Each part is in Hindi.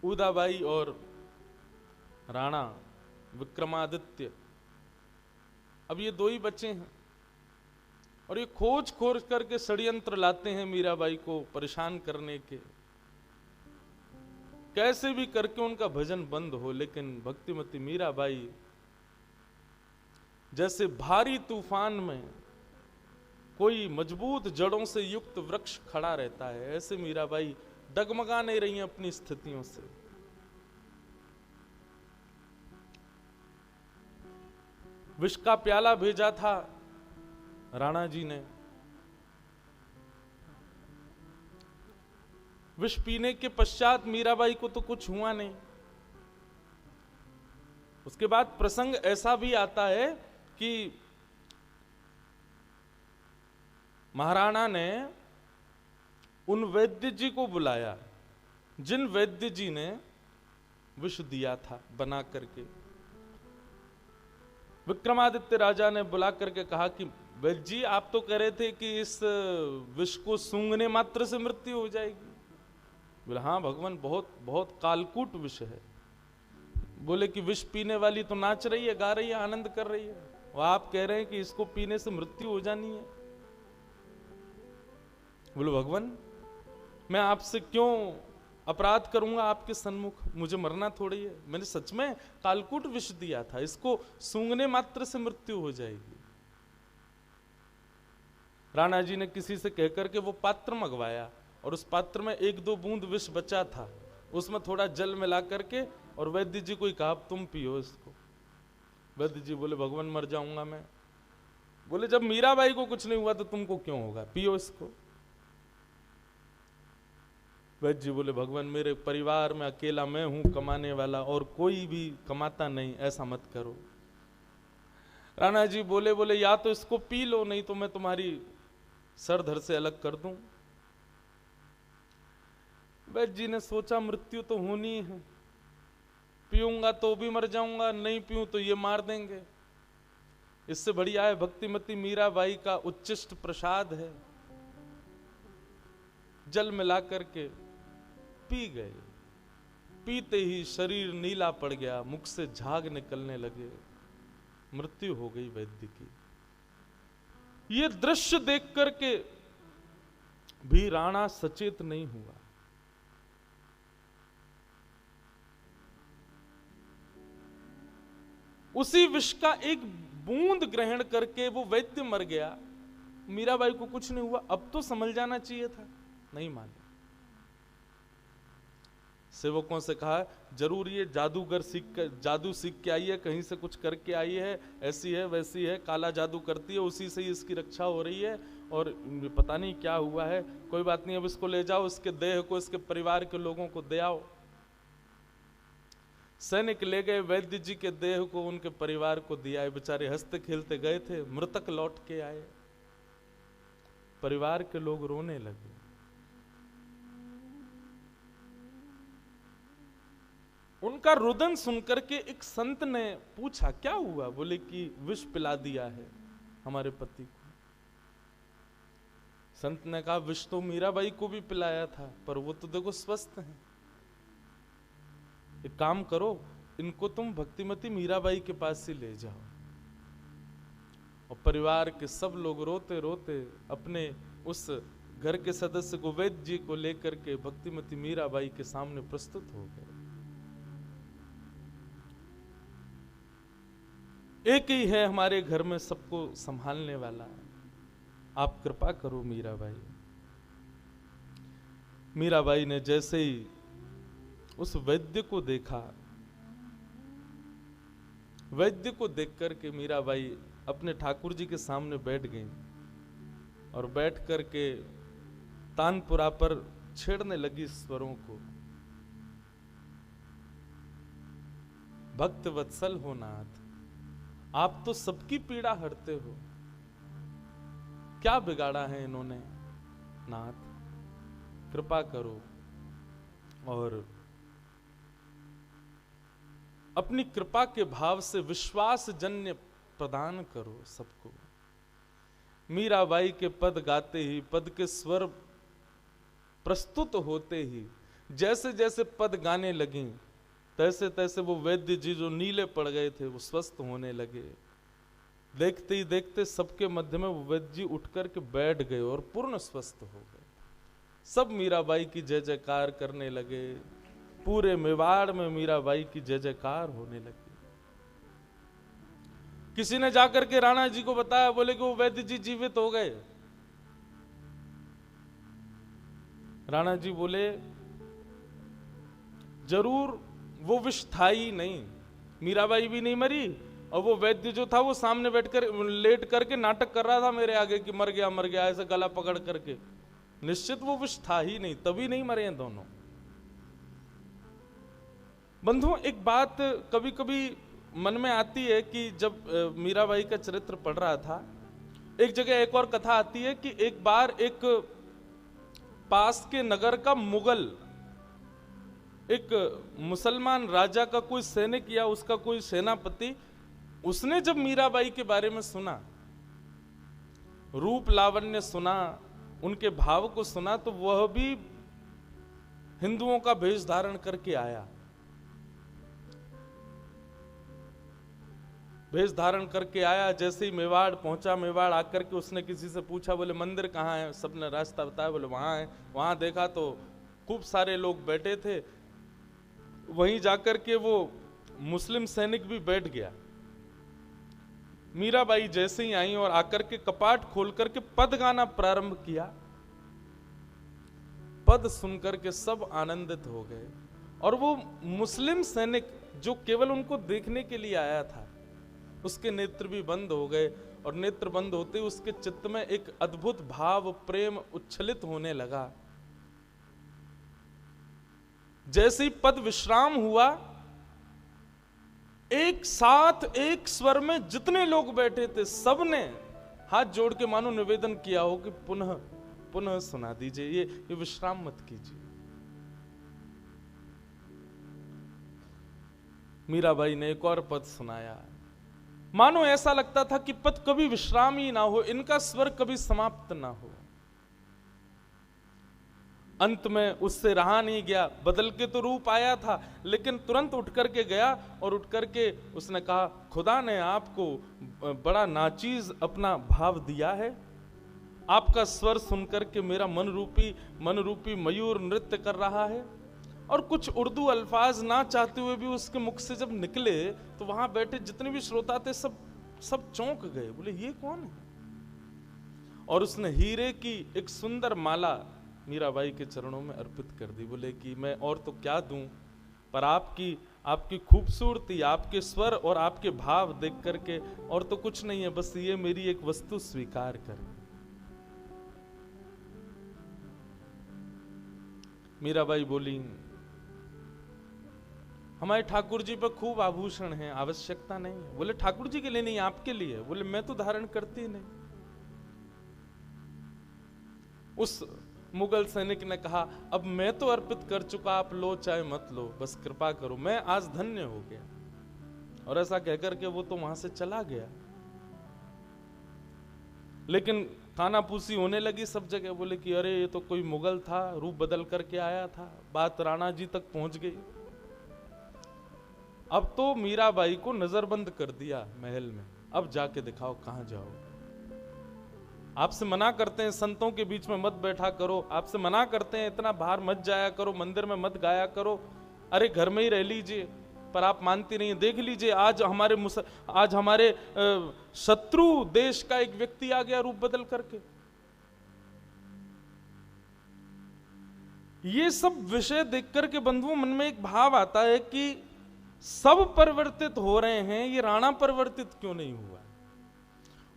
उदाबाई और राणा विक्रमादित्य, अब ये दो ही बच्चे हैं और ये खोज खोज करके षड्यंत्र लाते हैं मीराबाई को परेशान करने के, कैसे भी करके उनका भजन बंद हो। लेकिन भक्तिमती मीराबाई जैसे भारी तूफान में कोई मजबूत जड़ों से युक्त वृक्ष खड़ा रहता है, ऐसे मीराबाई डगमगा नहीं रही हैं अपनी स्थितियों से। विष का प्याला भेजा था राणा जी ने, विष पीने के पश्चात मीराबाई को तो कुछ हुआ नहीं। उसके बाद प्रसंग ऐसा भी आता है कि महाराणा ने उन वैद्य जी को बुलाया जिन वैद्य जी ने विष दिया था बना करके। विक्रमादित्य राजा ने बुला करके कहा कि वैद्य जी, आप तो कह रहे थे कि इस विष को सूंघने मात्र से मृत्यु हो जाएगी। बोले हाँ भगवान, बहुत बहुत कालकूट विष है। बोले कि विष पीने वाली तो नाच रही है, गा रही है, आनंद कर रही है, और आप कह रहे हैं कि इसको पीने से मृत्यु हो जानी है। बोले भगवान, मैं आपसे क्यों अपराध करूंगा आपके सन्मुख, मुझे मरना थोड़ी है। मैंने सच में कालकूट विष दिया था, इसको सूंघने मात्र से मृत्यु हो जाएगी। राणा जी ने किसी से कहकर के वो पात्र मंगवाया और उस पात्र में 1-2 बूंद विष बचा था, उसमें थोड़ा जल मिला करके और वैद्य जी को ही कहा तुम पियो इसको। वैद्य जी बोले भगवान मर जाऊंगा मैं। बोले जब मीराबाई को कुछ नहीं हुआ तो तुमको क्यों होगा, पियो इसको। वैद्य जी बोले भगवान, मेरे परिवार में अकेला मैं हूं कमाने वाला और कोई भी कमाता नहीं, ऐसा मत करो। राणा जी बोले या तो इसको पी लो, नहीं तो मैं तुम्हारी सर धड़ से अलग कर दूं। वैद्य जी ने सोचा मृत्यु तो होनी है, पीऊंगा तो भी मर जाऊंगा, नहीं पीऊं तो ये मार देंगे। इससे बढ़िया है भक्तिमती मीराबाई का उच्चिष्ट प्रसाद है, जल मिला करके पी गए। पीते ही शरीर नीला पड़ गया, मुख से झाग निकलने लगे, मृत्यु हो गई वैद्य की। ये दृश्य देख करके भी राणा सचेत नहीं हुआ। उसी विष का एक बूंद ग्रहण करके वो वैद्य मर गया, मीराबाई को कुछ नहीं हुआ। अब तो समझ जाना चाहिए था, नहीं माने। सेवकों से कहा जरूर ये जादूगर जादू सीख के आई है, कहीं से कुछ करके आई है, ऐसी है वैसी है, काला जादू करती है, उसी से ही इसकी रक्षा हो रही है और पता नहीं क्या हुआ है। कोई बात नहीं, अब इसको ले जाओ, इसके देह को इसके परिवार के लोगों को दे आओ। सैनिक ले गए वैद्य जी के देह को, उनके परिवार को दिया। बेचारे हंसते खेलते गए थे, मृतक लौट के आए, परिवार के लोग रोने लगे। उनका रुदन सुनकर के एक संत ने पूछा क्या हुआ। बोले कि विष पिला दिया है हमारे पति को। संत ने कहा विष तो मीराबाई को भी पिलाया था, पर वो तो देखो स्वस्थ हैं। एक काम करो, इनको तुम भक्तिमती मीराबाई के पास ही ले जाओ। और परिवार के सब लोग रोते रोते अपने उस घर के सदस्य को, वैद्य जी को लेकर के भक्तिमती मीराबाई के सामने प्रस्तुत हो गए। एक ही है हमारे घर में सबको संभालने वाला, आप कृपा करो मीराबाई। मीराबाई ने जैसे ही उस वैद्य को देखा, वैद्य को देख करके मीराबाई अपने ठाकुर जी के सामने बैठ गई और बैठ करके तानपुरा पर छेड़ने लगी स्वरों को। भक्त वत्सल हो नाथ, आप तो सबकी पीड़ा हरते हो, क्या बिगाड़ा है इन्होंने नाथ, कृपा करो और अपनी कृपा के भाव से विश्वास जन्य प्रदान करो सबको। मीराबाई के पद गाते ही, पद के स्वर प्रस्तुत होते ही जैसे जैसे पद गाने लगी तैसे तैसे वो वैद्य जी जो नीले पड़ गए थे वो स्वस्थ होने लगे। देखते ही देखते सबके मध्य में वो वैद्य जी उठ करके बैठ गए और पूर्ण स्वस्थ हो गए। सब मीराबाई की जय जयकार करने लगे, पूरे मेवाड़ में मीराबाई की जय जयकार होने लगी। किसी ने जाकर के राणा जी को बताया, बोले कि वो वैद्य जी जीवित हो गए। राणा जी बोले जरूर वो विष था ही नहीं, मीराबाई भी नहीं मरी और वो वैद्य जो था वो सामने बैठकर लेट करके नाटक कर रहा था मेरे आगे कि मर गया ऐसे गला पकड़ करके। निश्चित वो विष था ही नहीं, तभी नहीं मरे हैं दोनों। बंधुओं, एक बात कभी कभी मन में आती है कि जब मीराबाई का चरित्र पढ़ रहा था, एक जगह एक और कथा आती है कि एक बार एक पास के नगर का मुगल, एक मुसलमान राजा का कोई सैनिक या उसका कोई सेनापति, उसने जब मीराबाई के बारे में सुना, रूप लावण्य सुना, उनके भाव को सुना, तो वह भी हिंदुओं का भेष धारण करके आया। भेष धारण करके आया, जैसे ही मेवाड़ पहुंचा, मेवाड़ आकर के उसने किसी से पूछा, बोले मंदिर कहाँ है? सबने रास्ता बताया, बोले वहां है। वहां देखा तो खूब सारे लोग बैठे थे, वहीं जाकर के वो मुस्लिम सैनिक भी बैठ गया। मीराबाई जैसे ही आई और आकर के कपाट खोल करके पद गाना प्रारंभ किया, पद सुनकर के सब आनंदित हो गए। और वो मुस्लिम सैनिक जो केवल उनको देखने के लिए आया था, उसके नेत्र भी बंद हो गए और नेत्र बंद होते उसके चित्त में एक अद्भुत भाव प्रेम उच्छलित होने लगा। जैसे ही पद विश्राम हुआ, एक साथ एक स्वर में जितने लोग बैठे थे सबने हाथ जोड़ के मानो निवेदन किया हो कि पुनः पुनः सुना दीजिए, ये विश्राम मत कीजिए। मीराबाई ने एक और पद सुनाया, मानो ऐसा लगता था कि पद कभी विश्राम ही ना हो, इनका स्वर कभी समाप्त ना हो। अंत में उससे रहा नहीं गया, बदल के तो रूप आया था, लेकिन तुरंत उठ करके गया और उठ करके उसने कहा, खुदा ने आपको बड़ा नाचीज अपना भाव दिया है। आपका स्वर सुनकर के मेरा मन रूपी मयूर नृत्य कर रहा है। और कुछ उर्दू अल्फाज ना चाहते हुए भी उसके मुख से जब निकले तो वहां बैठे जितने भी श्रोता थे सब चौंक गए, बोले ये कौन है? और उसने हीरे की एक सुंदर माला मीराबाई के चरणों में अर्पित कर दी। बोले कि मैं और तो क्या दूं, पर आपकी खूबसूरती, आपके स्वर और आपके भाव देख करके और तो कुछ नहीं है, बस ये मेरी एक वस्तु स्वीकार करें। मीराबाई बोली, हमारे ठाकुर जी पर खूब आभूषण हैं, आवश्यकता नहीं है। बोले ठाकुर जी के लिए नहीं, आपके लिए। बोले मैं तो धारण करती नहीं। उस मुगल सैनिक ने कहा, अब मैं तो अर्पित कर चुका, आप लो चाहे मत लो, बस कृपा करो, मैं आज धन्य हो गया। और ऐसा कहकर के वो तो वहां से चला गया। लेकिन कानापूसी होने लगी सब जगह। बोले कि अरे ये तो कोई मुगल था, रूप बदल करके आया था। बात राणा जी तक पहुंच गई। अब तो मीराबाई को नजरबंद कर दिया महल में, अब जाके दिखाओ कहां जाओ। आपसे मना करते हैं संतों के बीच में मत बैठा करो, आपसे मना करते हैं इतना बाहर मत जाया करो, मंदिर में मत गाया करो, अरे घर में ही रह लीजिए, पर आप मानती नहीं। देख लीजिए आज हमारे शत्रु देश का एक व्यक्ति आ गया रूप बदल करके। ये सब विषय देख करके बंधुओं मन में एक भाव आता है कि सब परिवर्तित हो रहे हैं, ये राणा परिवर्तित क्यों नहीं हुआ?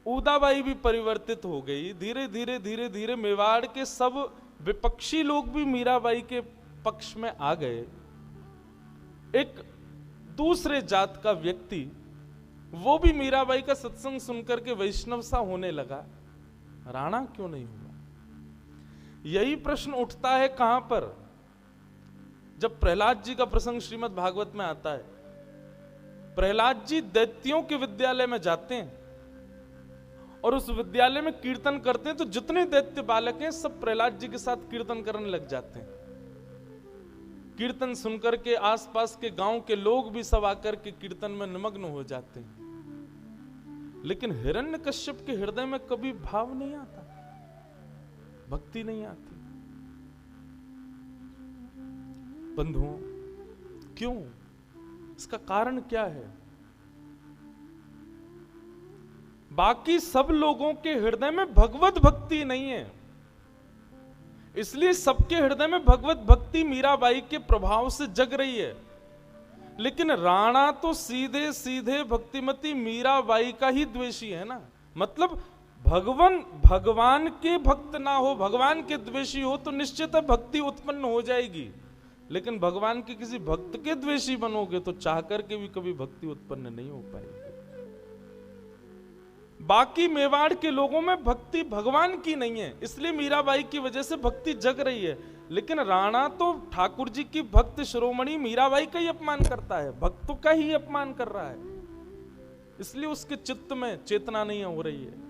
उदाबाई भी परिवर्तित हो गई। धीरे धीरे धीरे धीरे मेवाड़ के सब विपक्षी लोग भी मीराबाई के पक्ष में आ गए। एक दूसरे जात का व्यक्ति वो भी मीराबाई का सत्संग सुनकर के वैष्णव सा होने लगा। राणा क्यों नहीं हुआ? यही प्रश्न उठता है कहां पर? जब प्रहलाद जी का प्रसंग श्रीमद् भागवत में आता है। प्रहलाद जी दैत्यों के विद्यालय में जाते हैं और उस विद्यालय में कीर्तन करते हैं, तो जितने दैत्य बालक हैं सब प्रहलाद जी के साथ कीर्तन करने लग जाते हैं। कीर्तन सुनकर के आसपास के गांव के लोग भी सब आकर के कीर्तन में निमग्न हो जाते हैं, लेकिन हिरण्यकश्यप के हृदय में कभी भाव नहीं आता, भक्ति नहीं आती। बंधुओं, क्यों? इसका कारण क्या है? बाकी सब लोगों के हृदय में भगवत भक्ति नहीं है, इसलिए सबके हृदय में भगवत भक्ति मीराबाई के प्रभाव से जग रही है। लेकिन राणा तो सीधे सीधे भक्तिमती मीराबाई का ही द्वेषी है ना। मतलब भगवान के भक्त ना हो, भगवान के द्वेषी हो तो निश्चित है भक्ति उत्पन्न हो जाएगी, लेकिन भगवान के किसी भक्त के द्वेषी बनोगे तो चाह करके भी कभी भक्ति उत्पन्न नहीं हो पाएगी। बाकी मेवाड़ के लोगों में भक्ति भगवान की नहीं है, इसलिए मीराबाई की वजह से भक्ति जग रही है। लेकिन राणा तो ठाकुर जी की भक्त शिरोमणि मीराबाई का ही अपमान करता है, भक्तों का ही अपमान कर रहा है, इसलिए उसके चित्त में चेतना नहीं हो रही है।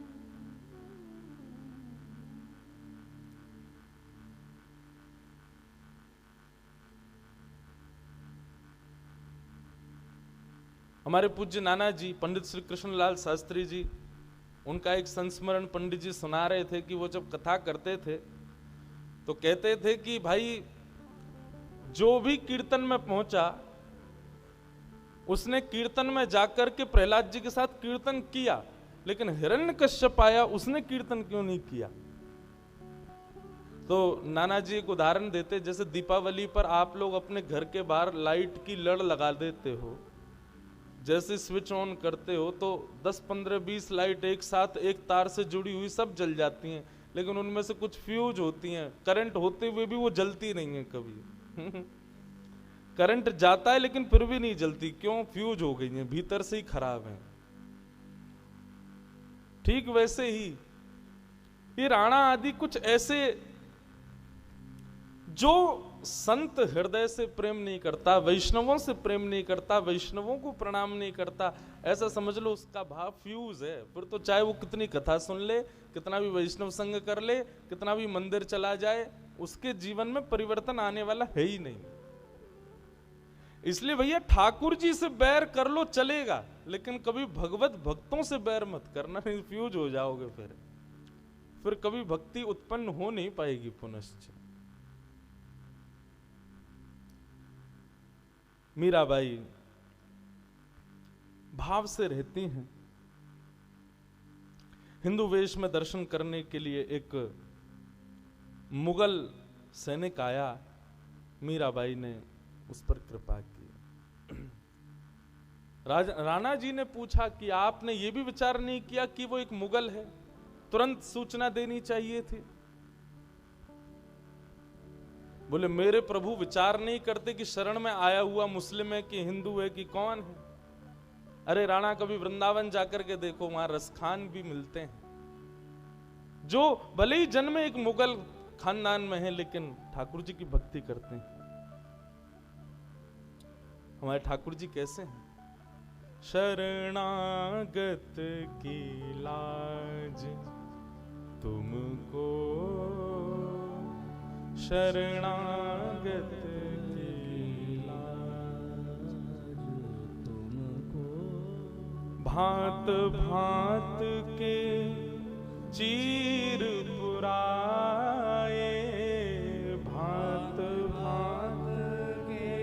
हमारे पूज्य नाना जी पंडित श्री कृष्णलाल शास्त्री जी, उनका एक संस्मरण पंडित जी सुना रहे थे कि वो जब कथा करते थे तो कहते थे कि भाई जो भी कीर्तन में पहुंचा उसने कीर्तन में जाकर के प्रहलाद जी के साथ कीर्तन किया, लेकिन हिरण्यकश्यप आया उसने कीर्तन क्यों नहीं किया? तो नाना जी एक उदाहरण देते, जैसे दीपावली पर आप लोग अपने घर के बाहर लाइट की लड़ लगा देते हो, जैसे स्विच ऑन करते हो तो 10, 15, 20 लाइट एक साथ एक तार से जुड़ी हुई सब जल जाती हैं, लेकिन उनमें से कुछ फ्यूज होती हैं, करंट होते हुए भी वो जलती नहीं है कभी। करंट जाता है लेकिन फिर भी नहीं जलती, क्यों? फ्यूज हो गई हैं, भीतर से ही खराब है। ठीक वैसे ही ये राणा आदि कुछ ऐसे जो संत हृदय से प्रेम नहीं करता, वैष्णवों से प्रेम नहीं करता, वैष्णवों को प्रणाम नहीं करता, ऐसा समझ लो उसका भाव फ्यूज है। फिर तो चाहे वो कितनी कथा सुन ले, कितना भी वैष्णव संग कर ले, कितना भी मंदिर चला जाए, उसके जीवन में परिवर्तन आने वाला है ही नहीं। इसलिए भैया ठाकुर जी से बैर कर लो चलेगा, लेकिन कभी भगवत भक्तों से बैर मत करना, नहीं फ्यूज हो जाओगे। फिर कभी भक्ति उत्पन्न हो नहीं पाएगी पुनश्च। मीराबाई भाव से रहती हैं। हिंदू वेश में दर्शन करने के लिए एक मुगल सैनिक आया, मीराबाई ने उस पर कृपा की। राणा जी ने पूछा कि आपने ये भी विचार नहीं किया कि वो एक मुगल है, तुरंत सूचना देनी चाहिए थी। बोले मेरे प्रभु विचार नहीं करते कि शरण में आया हुआ मुस्लिम है कि हिंदू है कि कौन है। अरे राणा कभी वृंदावन जाकर के देखो, वहां रसखान भी मिलते हैं जो भले ही जन्म एक मुगल खानदान में है लेकिन ठाकुर जी की भक्ति करते हैं। हमारे ठाकुर जी कैसे हैं? शरणागत की लाज तुमको, शरणागत की लाज तुमको, भांत भांत के चीर पुराए, भांत भांत के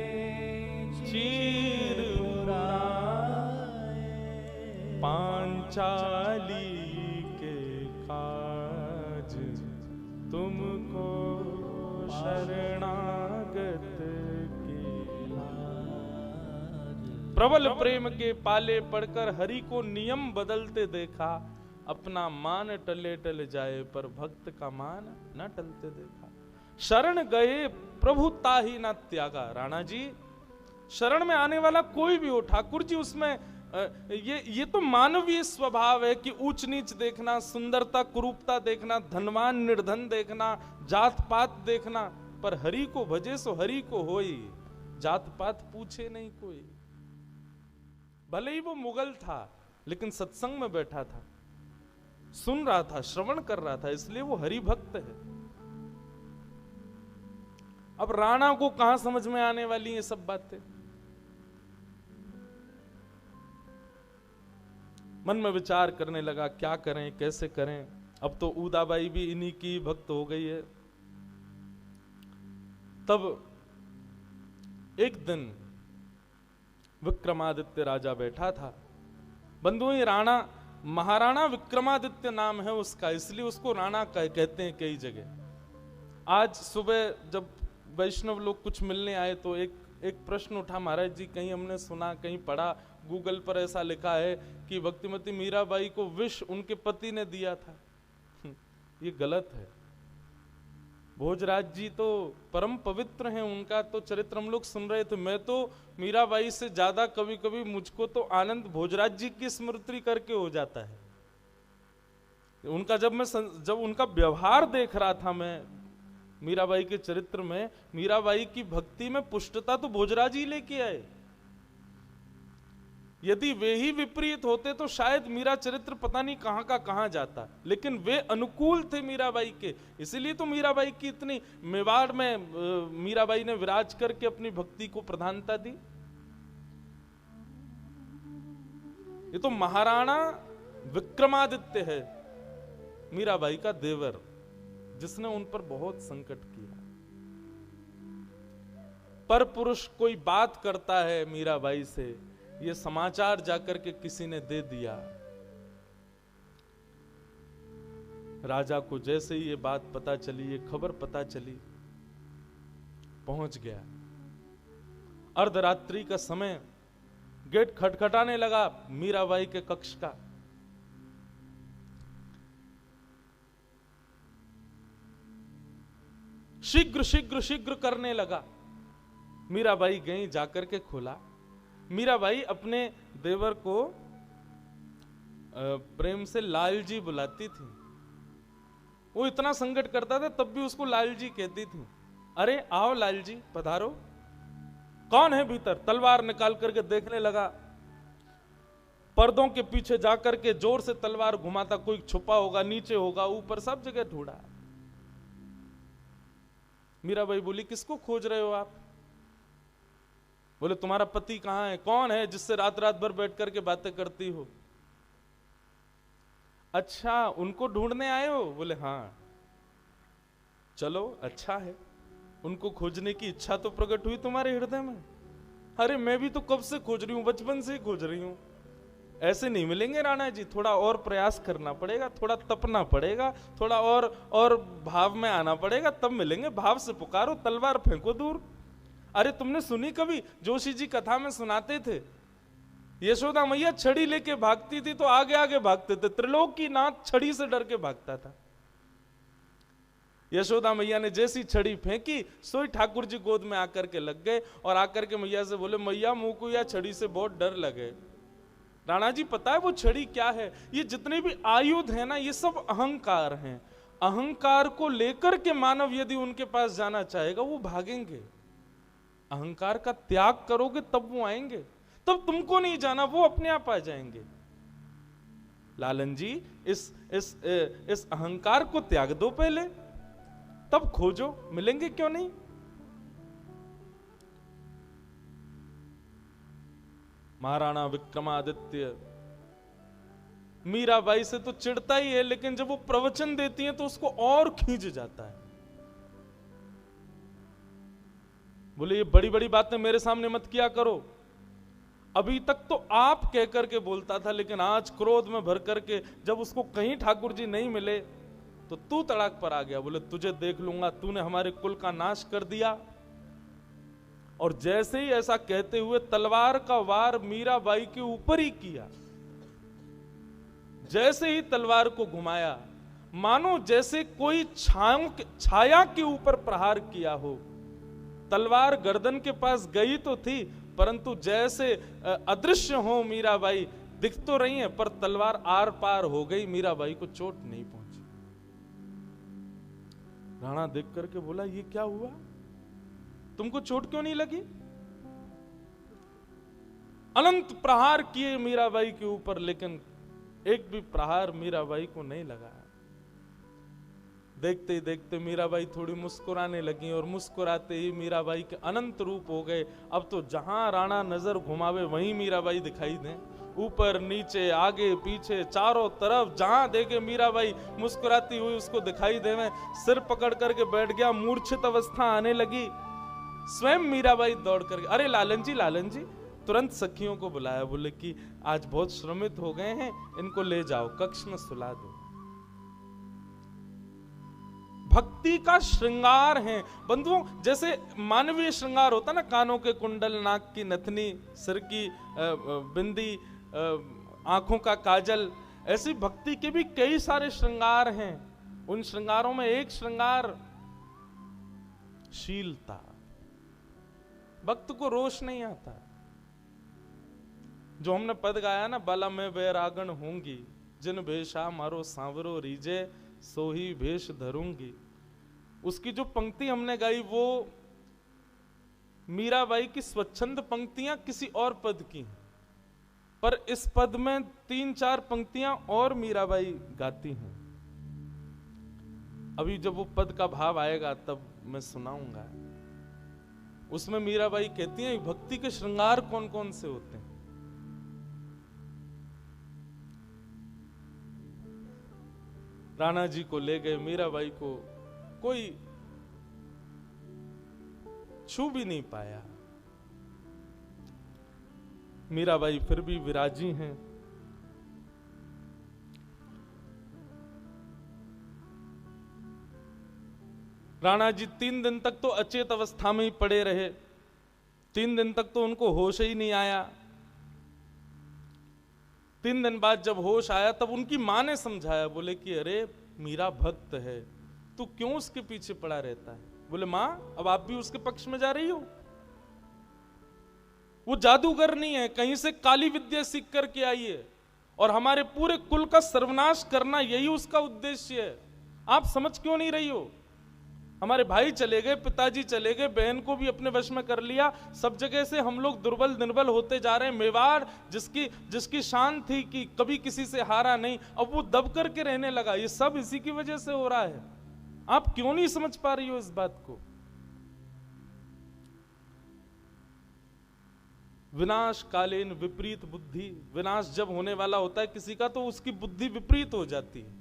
चीर पुराए, पांचाली के काज तुमको, शरणागत की लाज। प्रबल प्रेम के पाले पड़कर हरि को नियम बदलते देखा, अपना मान टले टल जाए पर भक्त का मान न टलते देखा। शरण गए प्रभु ताहि न त्यागा। राणा जी, शरण में आने वाला कोई भी हो, ठाकुर जी उसमें ये तो मानवीय स्वभाव है कि ऊंच नीच देखना, सुंदरता कुरूपता देखना, धनवान निर्धन देखना, जात पात देखना, पर हरि को भजे सो हरि को होई, जात पात पूछे नहीं कोई। भले ही वो मुगल था लेकिन सत्संग में बैठा था, सुन रहा था, श्रवण कर रहा था, इसलिए वो हरि भक्त है। अब राणा को कहां समझ में आने वाली ये सब बातें। मन में विचार करने लगा, क्या करें कैसे करें। अब तो उदाबाई भी इन्हीं की भक्त हो गई है। तब एक दिन विक्रमादित्य राजा बैठा था। बंधुओं, ये राणा, महाराणा विक्रमादित्य नाम है उसका, इसलिए उसको राणा कहते हैं कई जगह। आज सुबह जब वैष्णव लोग कुछ मिलने आए तो एक प्रश्न उठा, महाराज जी कहीं हमने सुना, कहीं पढ़ा, गूगल पर ऐसा लिखा है कि भक्तिमती मीराबाई को विष उनके पति ने दिया था। ये गलत है। भोजराज जी तो परम पवित्र हैं, उनका तो चरित्र हम लोग सुन रहे थे। मैं तो मीराबाई से ज्यादा कभी कभी मुझको तो आनंद भोजराज जी की स्मृति करके हो जाता है। उनका जब उनका व्यवहार देख रहा था मैं मीराबाई के चरित्र में, मीराबाई की भक्ति में पुष्टता तो भोजराज ही लेके आए। यदि वे ही विपरीत होते तो शायद मीरा चरित्र पता नहीं कहां का कहां जाता, लेकिन वे अनुकूल थे मीराबाई के, इसलिए तो मीराबाई की इतनी मेवाड़ में मीराबाई ने विराज करके अपनी भक्ति को प्रधानता दी। ये तो महाराणा विक्रमादित्य है, मीराबाई का देवर, जिसने उन पर बहुत संकट किया। पर पुरुष कोई बात करता है मीराबाई से, ये समाचार जाकर के किसी ने दे दिया। राजा को जैसे ही ये बात पता चली, ये खबर पता चली, पहुंच गया। अर्धरात्रि का समय, गेट खटखटाने लगा मीराबाई के कक्ष का। शीघ्र शीघ्र शीघ्र करने लगा। मीराबाई गई, जाकर के खोला। मीराबाई अपने देवर को प्रेम से लाल जी बुलाती थी। वो इतना संकट करता था तब भी उसको लाल जी कहती थी। अरे आओ लाल जी, पधारो। कौन है भीतर? तलवार निकाल करके देखने लगा। पर्दों के पीछे जाकर के जोर से तलवार घुमाता, कोई छुपा होगा, नीचे होगा, ऊपर, सब जगह ढूंढा। मीराबाई बोली, किसको खोज रहे हो आप? बोले, तुम्हारा पति कहां है? कौन है जिससे रात रात भर बैठ करके बातें करती हो? अच्छा, उनको ढूंढने आए हो? बोले हाँ। चलो अच्छा है, उनको खोजने की इच्छा तो प्रकट हुई तुम्हारे हृदय में। अरे मैं भी तो कब से खोज रही हूं, बचपन से ही खोज रही हूं। ऐसे नहीं मिलेंगे राणा जी, थोड़ा और प्रयास करना पड़ेगा, थोड़ा तपना पड़ेगा, थोड़ा और भाव में आना पड़ेगा, तब मिलेंगे। भाव से पुकारो, तलवार फेंको दूर। अरे तुमने सुनी कभी? जोशी जी कथा में सुनाते थे, यशोदा मैया छड़ी लेके भागती थी तो आगे आगे भागते थे, त्रिलोकीनाथ छड़ी से डर के भागता था। यशोदा मैया ने जैसी छड़ी फेंकी, सोई ठाकुर जी गोद में आकर के लग गए और आकर के मैया से बोले, मैया मुंह को या छड़ी से बहुत डर लगे। राणा जी पता है वो छड़ी क्या है? ये जितने भी आयुध है ना, ये सब अहंकार हैं। अहंकार को लेकर के मानव यदि उनके पास जाना चाहेगा, वो भागेंगे। अहंकार का त्याग करोगे तब वो आएंगे, तब तुमको नहीं जाना, वो अपने आप आ जाएंगे। लालन जी, इस अहंकार को त्याग दो पहले, तब खोजो, मिलेंगे क्यों नहीं। महाराणा विक्रमादित्य मीराबाई से तो चिढ़ता ही है, लेकिन जब वो प्रवचन देती है तो उसको और खींच जाता है। बोले, ये बड़ी बड़ी बातें मेरे सामने मत किया करो। अभी तक तो आप कह करके बोलता था, लेकिन आज क्रोध में भर करके जब उसको कहीं ठाकुर जी नहीं मिले तो तू तड़ाक पर आ गया। बोले, तुझे देख लूंगा, तूने हमारे कुल का नाश कर दिया। और जैसे ही ऐसा कहते हुए तलवार का वार मीराबाई के ऊपर ही किया। जैसे ही तलवार को घुमाया, मानो जैसे कोई छाया के ऊपर प्रहार किया हो। तलवार गर्दन के पास गई तो थी, परंतु जैसे अदृश्य हो मीराबाई, दिख तो रही है पर तलवार आर पार हो गई, मीराबाई को चोट नहीं पहुंची। राणा देख करके बोला, ये क्या हुआ? तुमको चोट क्यों नहीं लगी? अनंत प्रहार किए मीराबाई के ऊपर, लेकिन एक भी प्रहार मीराबाई को नहीं लगा। देखते ही देखते मीराबाई थोड़ी मुस्कुराने लगी और मुस्कुराते ही मीराबाई के अनंत रूप हो गए। अब तो जहां राणा नजर घुमावे वहीं मीराबाई दिखाई दें, ऊपर नीचे आगे पीछे चारों तरफ जहां देखे मीराबाई मुस्कुराती हुई उसको दिखाई देवे। सिर पकड़ करके बैठ गया, मूर्छित अवस्था आने लगी। स्वयं मीराबाई दौड़ कर, अरे लालन जी, तुरंत सखियों को बुलाया, बोले कि आज बहुत श्रमित हो गए हैं, इनको ले जाओ कक्ष में सुला दो। भक्ति का श्रृंगार है बंधुओं, जैसे मानवीय श्रृंगार होता ना, कानों के कुंडल, नाक की नथनी, सिर की बिंदी, आंखों का काजल, ऐसी भक्ति के भी कई सारे श्रृंगार हैं। उन श्रृंगारों में एक श्रृंगार शीलता। भक्त को रोष नहीं आता। जो हमने पद गाया ना, बाला में बैरागण होंगी, जिन भेषा मारो सांवरो रीजे, सो ही भेष धरूंगी। उसकी जो पंक्ति हमने गाई वो मीराबाई की स्वच्छंद पंक्तियां किसी और पद की हैं, पर इस पद में 3-4 पंक्तियां और मीराबाई गाती हैं। अभी जब वो पद का भाव आएगा तब मैं सुनाऊंगा। उसमें मीराबाई कहती हैं भक्ति के श्रृंगार कौन कौन से होते हैं। राणा जी को ले गए, मीराबाई को कोई छू भी नहीं पाया। मीराबाई फिर भी विराजी हैं। राणा जी 3 दिन तक तो अचेत अवस्था में ही पड़े रहे। 3 दिन तक तो उनको होश ही नहीं आया। 3 दिन बाद जब होश आया तब उनकी मां ने समझाया, बोले कि अरे मीरा भक्त है, तू क्यों उसके पीछे पड़ा रहता है। बोले मां, अब आप भी उसके पक्ष में जा रही हो। वो जादूगर नहीं है, कहीं से काली विद्या सीख करके आई है और हमारे पूरे कुल का सर्वनाश करना यही उसका उद्देश्य है। आप समझ क्यों नहीं रही हो। हमारे भाई चले गए, पिताजी चले गए, बहन को भी अपने वश में कर लिया, सब जगह से हम लोग दुर्बल निर्बल होते जा रहे हैं। मेवाड़ जिसकी शान थी कि कभी किसी से हारा नहीं, अब वो दब करके रहने लगा। ये सब इसी की वजह से हो रहा है। आप क्यों नहीं समझ पा रही हो इस बात को। विनाशकालीन विपरीत बुद्धि, विनाश जब होने वाला होता है किसी का तो उसकी बुद्धि विपरीत हो जाती है।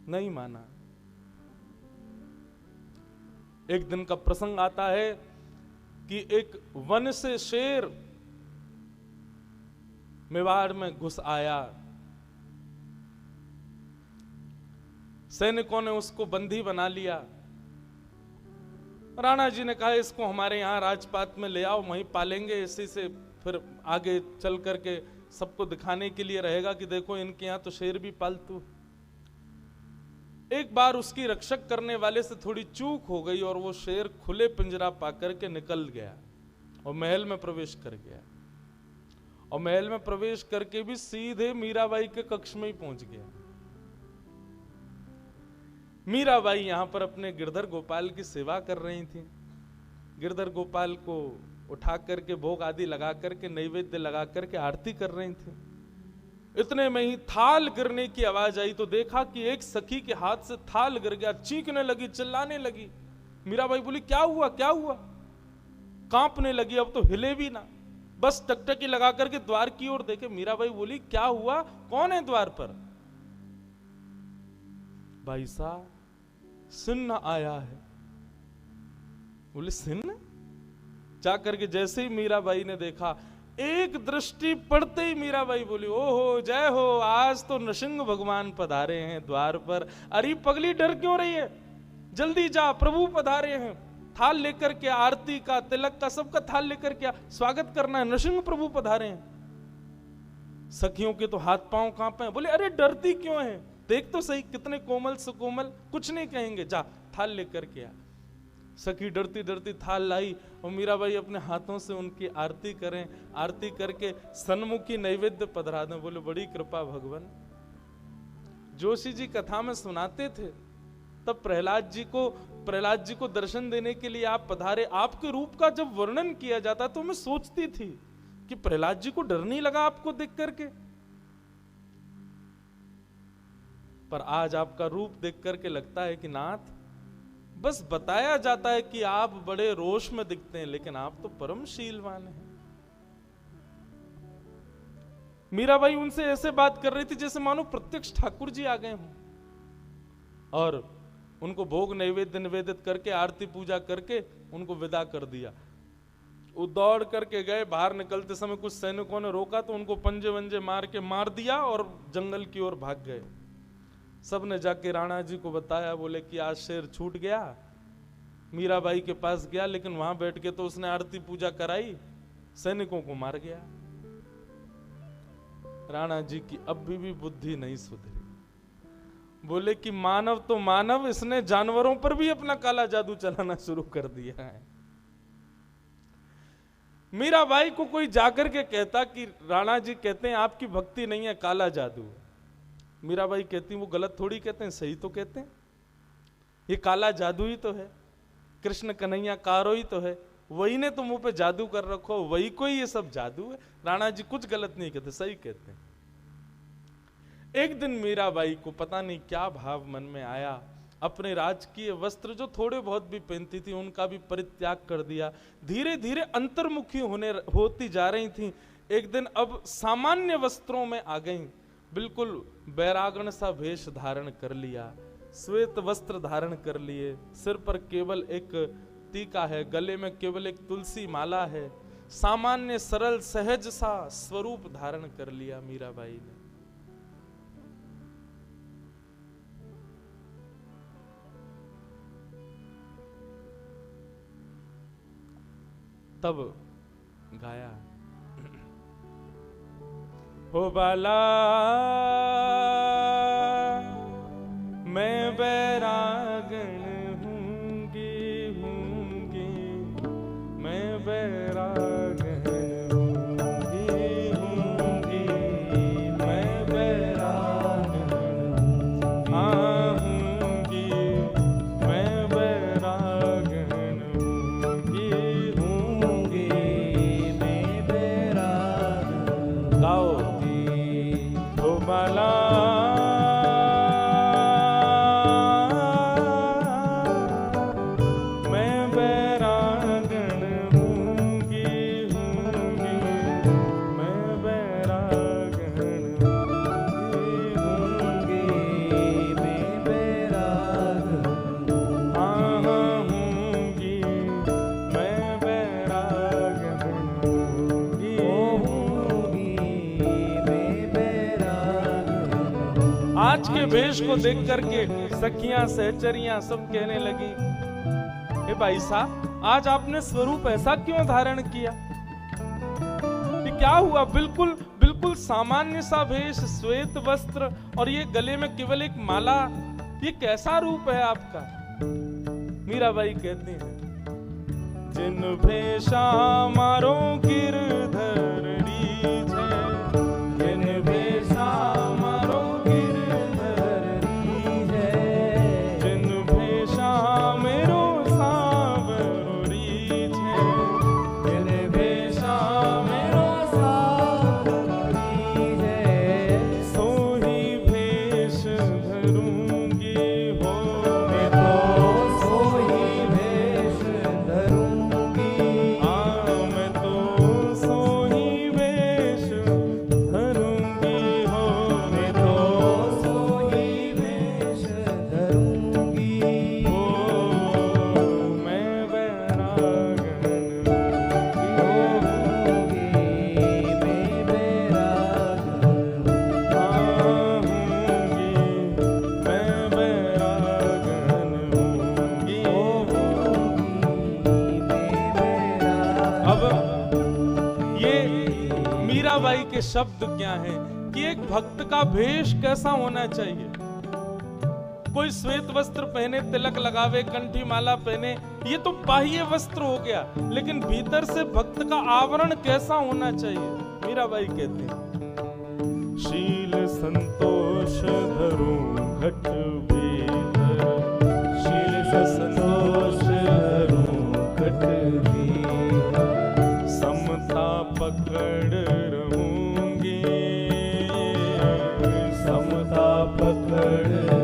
नहीं माना। एक दिन का प्रसंग आता है कि एक वन से शेर मेवाड़ में घुस आया। सैनिकों ने उसको बंदी बना लिया। राणा जी ने कहा इसको हमारे यहां राजपाट में ले आओ, वहीं पालेंगे, इसी से फिर आगे चल करके सबको दिखाने के लिए रहेगा कि देखो इनके यहां तो शेर भी पालतू। एक बार उसकी रक्षक करने वाले से थोड़ी चूक हो गई और वो शेर खुले पिंजरा पाकर के निकल गया और महल में प्रवेश कर गया। और महल में प्रवेश करके भी सीधे मीराबाई के कक्ष में ही पहुंच गया। मीराबाई यहां पर अपने गिरधर गोपाल की सेवा कर रही थी। गिरधर गोपाल को उठा करके भोग आदि लगा करके, नैवेद्य लगा करके आरती कर रही थी। इतने में ही थाल गिरने की आवाज आई तो देखा कि एक सखी के हाथ से थाल गिर गया। चीखने लगी, चिल्लाने लगी। मीराबाई बोली क्या हुआ क्या हुआ। कांपने लगी, अब तो हिले भी ना, बस टकटकी लगा करके द्वार की ओर देखे। मीराबाई बोली क्या हुआ, कौन है द्वार पर। भाई साहब सिन्न आया है। बोले सिन्न। जाकर के जैसे ही मीराबाई ने देखा, एक दृष्टि पड़ते ही मीराबाई बोली ओहो जय हो, आज तो नृसिंह भगवान पधारे हैं द्वार पर। अरे पगली डर क्यों रही है, जल्दी जा, प्रभु पधारे हैं। थाल लेकर के, आरती का, तिलक का, सबका थाल लेकर के स्वागत करना है, नृसिंह प्रभु पधारे हैं। सखियों के तो हाथ पांव कांपे। बोले अरे डरती क्यों है, देख तो सही कितने कोमल सुकोमल, कुछ नहीं कहेंगे, जा थाल लेकर के आ। सखी डरती डरती थाल लाई और मीराबाई अपने हाथों से उनकी आरती करें, आरती करके सन्मुखी नैवेद्य पधरा दें। बोले बड़ी कृपा भगवान। जोशी जी कथा में सुनाते थे तब प्रहलाद जी को दर्शन देने के लिए आप पधारे। आपके रूप का जब वर्णन किया जाता तो मैं सोचती थी कि प्रहलाद जी को डर नहीं लगा आपको देख करके। पर आज आपका रूप देख करके लगता है कि नाथ, बस बताया जाता है कि आप बड़े रोष में दिखते हैं, लेकिन आप तो परम शीलवान हैं। मीराबाई उनसे ऐसे बात कर रही थी जैसे मानो प्रत्यक्ष ठाकुर जी आ गए हों, और उनको भोग नैवेद्य निवेदित करके आरती पूजा करके उनको विदा कर दिया। वो दौड़ करके गए, बाहर निकलते समय कुछ सैनिकों ने रोका तो उनको पंजे वंजे मार के मार दिया और जंगल की ओर भाग गए। सबने जाके राणा जी को बताया, बोले कि आज शेर छूट गया। मीराबाई के पास गया, लेकिन वहां बैठ के तो उसने आरती पूजा कराई, सैनिकों को मार गया। राणा जी की अब भी बुद्धि नहीं सुधरी। बोले कि मानव तो मानव, इसने जानवरों पर भी अपना काला जादू चलाना शुरू कर दिया है। मीराबाई को कोई जाकर के कहता कि राणा जी कहते हैं आपकी भक्ति नहीं है, काला जादू है। मीराबाई कहती वो गलत थोड़ी कहते हैं, सही तो कहते हैं, ये काला जादू ही तो है, कृष्ण कन्हैया कारो ही तो है, वही ने तो मुंह पे जादू कर रखो, वही कोई ये सब जादू है। राणा जी कुछ गलत नहीं कहते, सही कहते हैं। एक दिन मीराबाई को पता नहीं क्या भाव मन में आया, अपने राजकीय वस्त्र जो थोड़े बहुत भी पहनती थी उनका भी परित्याग कर दिया, धीरे धीरे अंतर्मुखी होती जा रही थी। एक दिन अब सामान्य वस्त्रों में आ गई, बिल्कुल बैरागण सा वेश धारण कर लिया, श्वेत वस्त्र धारण कर लिए, सिर पर केवल एक टीका है, गले में केवल एक तुलसी माला है, सामान्य सरल सहज सा स्वरूप धारण कर लिया मीराबाई ने। तब गाया, हो बाला मैं बैरागण हूँगी, मैं बैरागण हूँगी, मैं बैरागण हूँगी, मैं बैरागण हूँगी, मैं बैरागण। गाओ, हो बाला आज के वेश को देख करके सखियां सहचरियां सब कहने लगी, हे भाई साहब आज आपने स्वरूप ऐसा क्यों धारण किया? ये क्या हुआ? बिल्कुल बिल्कुल सामान्य सा वेश, श्वेत वस्त्र और ये गले में केवल एक माला, ये कैसा रूप है आपका? मीराबाई कहती हैं, जिन भेषा मारो गिरधरणी छे, जिन भेषा मारो मीराबाई के शब्द क्या हैं कि एक भक्त का भेष कैसा होना चाहिए। कोई श्वेत वस्त्र पहने, तिलक लगावे, कंठी माला पहने, ये तो बाह्य वस्त्र हो गया, लेकिन भीतर से भक्त का आवरण कैसा होना चाहिए? मीराबाई कहते हैं, शील संतोष धरो घट भीतर, शील संतोष धरो घट भीतर, समता पकड़ रहूंगी, समता पकड़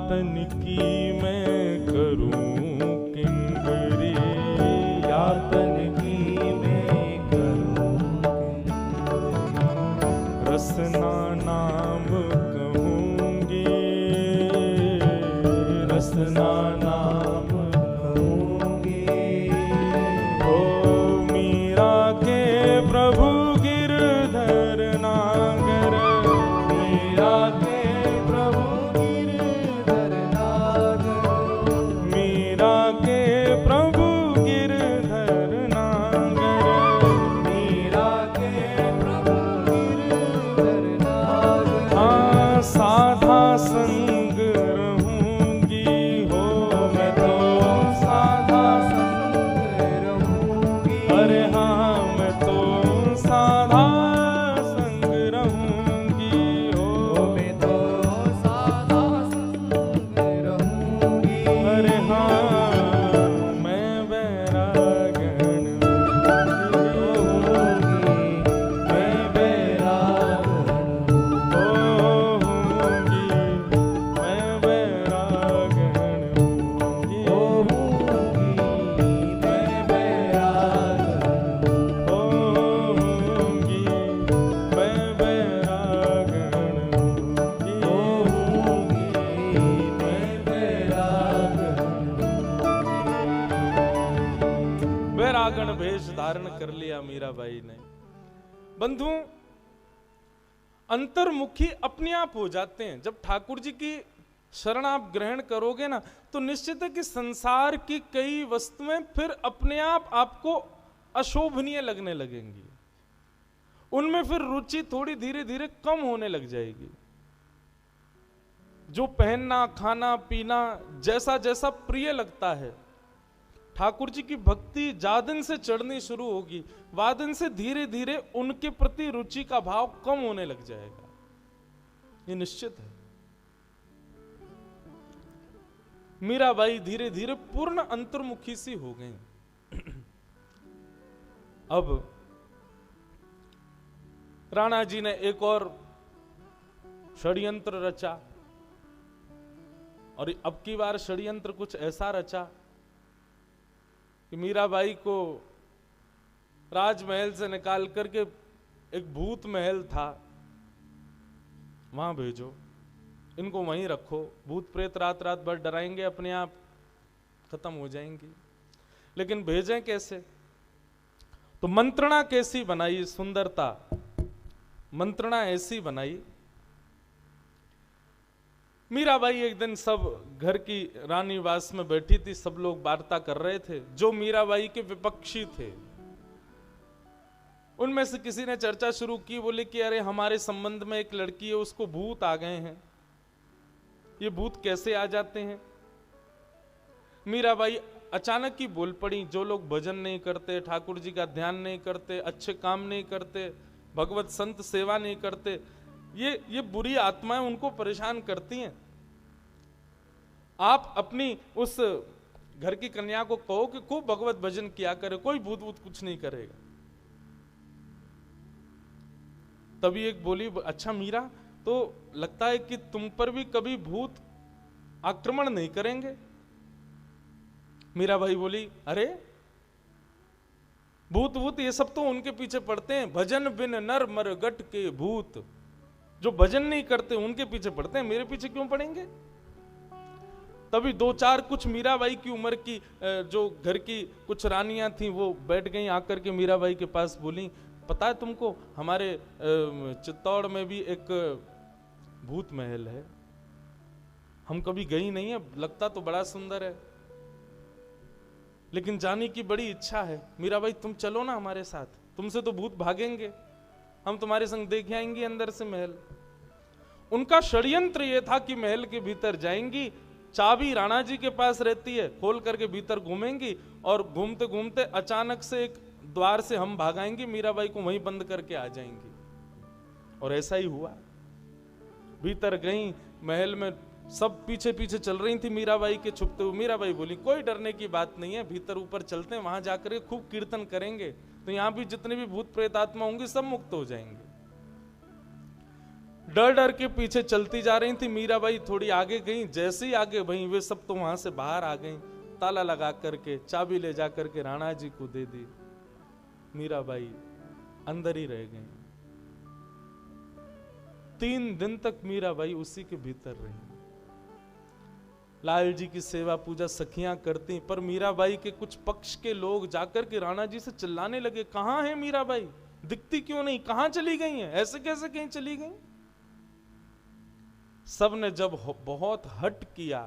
यातन की मैं करूं किंगरी, यातन की मैं करूं किंगरी। रसना नाम कहूंगी, रसना नाम कहूंगी। ओ मीरा के प्रभु गिरधर नागर, मीरा के प्रभु गिरधर नागर। मीरा के प्रभु गिरधर नागर, मीरा के प्रभु गिरधर नागर। हाँ साधा संग रहूंगी हो मैं तो, साधा संग रहूंगी। अरे हाँ मैं तो साधा संग रहूंगी हो, मैं तो साधा संग रहूंगी। अरे हाँ मैं वैरागण होंगी। मैं वैरागण होंगी, मैं वैरागण होंगी, होंगी। मैं वैरागण होंगी, मैं वैरागण होंगी। होंगी। मैं वैरागण। वैरागण भेष धारण कर लिया मीराबाई ने। बंधु, अंतर्मुखी अपने आप हो जाते हैं। जब ठाकुर जी की शरण आप ग्रहण करोगे ना, तो निश्चित है कि संसार की कई वस्तुएं फिर अपने आप आपको अशोभनीय लगने लगेंगी, उनमें फिर रुचि थोड़ी धीरे धीरे कम होने लग जाएगी। जो पहनना, खाना, पीना जैसा जैसा प्रिय लगता है, ठाकुर जी की भक्ति जादिन से चढ़नी शुरू होगी, वादिन से धीरे धीरे उनके प्रति रुचि का भाव कम होने लग जाएगा। ये निश्चित है। मीराबाई धीरे धीरे पूर्ण अंतर्मुखी सी हो गई। अब राणा जी ने एक और षड्यंत्र रचा, और अब की बार षड्यंत्र कुछ ऐसा रचा कि मीराबाई को राजमहल से निकाल करके एक भूत महल था, वहां भेजो, इनको वहीं रखो, भूत प्रेत रात रात भर डराएंगे, अपने आप खत्म हो जाएंगी। लेकिन भेजें कैसे? तो मंत्रणा कैसी बनाई? सुंदरता मंत्रणा ऐसी बनाई। मीराबाई एक दिन सब घर की रानी वास में बैठी थी, सब लोग वार्ता कर रहे थे। जो मीराबाई के विपक्षी थे, उनमें से किसी ने चर्चा शुरू की, बोले कि अरे हमारे संबंध में एक लड़की है, उसको भूत आ गए हैं, ये भूत कैसे आ जाते हैं? मीराबाई अचानक ही बोल पड़ी, जो लोग भजन नहीं करते, ठाकुर जी का ध्यान नहीं करते, अच्छे काम नहीं करते, भगवत संत सेवा नहीं करते, ये बुरी आत्माएं उनको परेशान करती हैं। आप अपनी उस घर की कन्या को कहो कि खूब भगवत भजन किया करे, कोई भूत भूत कुछ नहीं करेगा। तभी एक बोली, अच्छा मीरा, तो लगता है कि तुम पर भी कभी भूत आक्रमण नहीं करेंगे? मीराबाई बोली, अरे भूत भूत ये सब तो उनके पीछे पड़ते हैं, भजन बिन नर मर गट के भूत। जो भजन नहीं करते उनके पीछे पड़ते हैं, मेरे पीछे क्यों पड़ेंगे? तभी दो चार कुछ मीराबाई की उम्र की जो घर की कुछ रानियां थीं, वो बैठ गईं आकर के मीराबाई के पास, बोली, पता है तुमको, हमारे चित्तौड़ में भी एक भूत महल है, हम कभी गई नहीं है, लगता तो बड़ा सुंदर है, लेकिन जाने की बड़ी इच्छा है। मीराबाई तुम चलो ना हमारे साथ, तुमसे तो भूत भागेंगे, हम तुम्हारे संग देख आएंगे अंदर से महल। उनका षड्यंत्र यह था कि महल के भीतर जाएंगी, चाबी राणा जी के पास रहती है, खोल करके भीतर घूमेंगी, और घूमते घूमते अचानक से एक द्वार से हम भागाएंगे, मीराबाई को वहीं बंद करके आ जाएंगी। और ऐसा ही हुआ। भीतर गई, महल में सब पीछे पीछे चल रही थी मीराबाई के छुपते हुए। मीराबाई बोली, कोई डरने की बात नहीं है, भीतर ऊपर चलते हैं, वहां जाकर के खूब कीर्तन करेंगे, तो यहां भी जितने भी भूत प्रेत आत्मा होंगी सब मुक्त हो जाएंगे। डर डर के पीछे चलती जा रही थी। मीराबाई थोड़ी आगे गई, जैसे ही आगे बढ़ी वे सब तो वहां से बाहर आ गई। ताला लगा करके चाबी ले जा करके राणा जी को दे दी। मीराबाई अंदर ही रह गई। 3 दिन तक मीराबाई उसी के भीतर रही। लाल जी की सेवा पूजा सखियां करती, पर मीराबाई के कुछ पक्ष के लोग जाकर के राणा जी से चिल्लाने लगे, कहां है मीराबाई, दिखती क्यों नहीं, कहां चली गई है, ऐसे कैसे कहीं चली गई। सब ने जब बहुत हट किया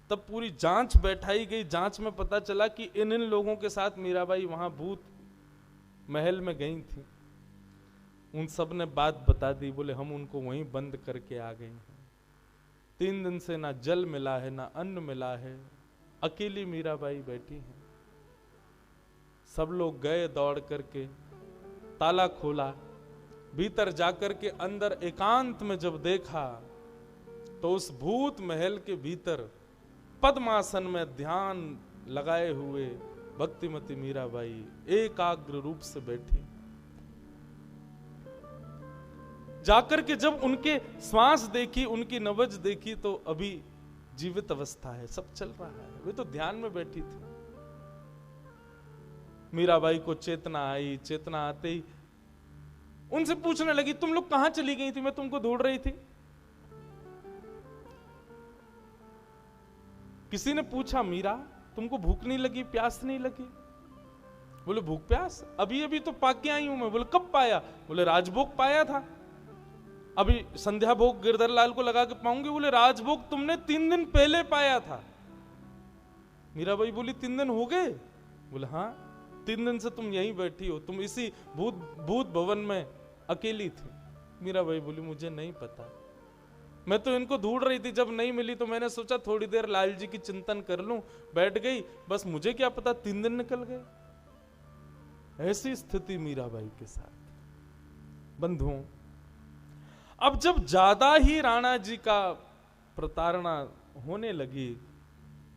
तब पूरी जांच बैठाई गई। जांच में पता चला कि इन लोगों के साथ मीराबाई वहां भूत महल में गई थी। उन सब ने बात बता दी, बोले हम उनको वहीं बंद करके आ गए हैं। 3 दिन से ना जल मिला है ना अन्न मिला है, अकेली मीराबाई बैठी है। सब लोग गए दौड़ करके, ताला खोला, भीतर जाकर के अंदर एकांत में जब देखा तो उस भूत महल के भीतर पद्मासन में ध्यान लगाए हुए भक्तिमती मीराबाई एकाग्र रूप से बैठी। जाकर के जब उनके श्वास देखी, उनकी नब्ज देखी, तो अभी जीवित अवस्था है, सब चल रहा है, वे तो ध्यान में बैठी थी। मीराबाई को चेतना आई। चेतना आते ही उनसे पूछने लगी, तुम लोग कहां चली गई थी, मैं तुमको ढूंढ रही थी। किसी ने पूछा, मीरा तुमको भूख नहीं लगी, प्यास नहीं लगी? बोले भूख प्यास अभी अभी तो पाके आई हूं मैं। बोले कब पाया? बोले राजभोग पाया था, अभी संध्या भोग गिरधर लाल को लगा के पाऊंगी। बोले राजभोग तुमने 3 दिन पहले पाया था। मीराबाई बोली 3 दिन हो गए? बोले हाँ, 3 दिन से तुम यहीं बैठी हो, तुम इसी भूत भवन में अकेली थी। मीराबाई बोली मुझे नहीं पता, मैं तो इनको ढूंढ रही थी, जब नहीं मिली तो मैंने सोचा थोड़ी देर लाल जी की चिंतन कर लूं, बैठ गई, बस मुझे क्या पता 3 दिन निकल गए। ऐसी स्थिति मीराबाई के साथ। बंधुओं, अब जब ज्यादा ही राणा जी का प्रताड़ना होने लगी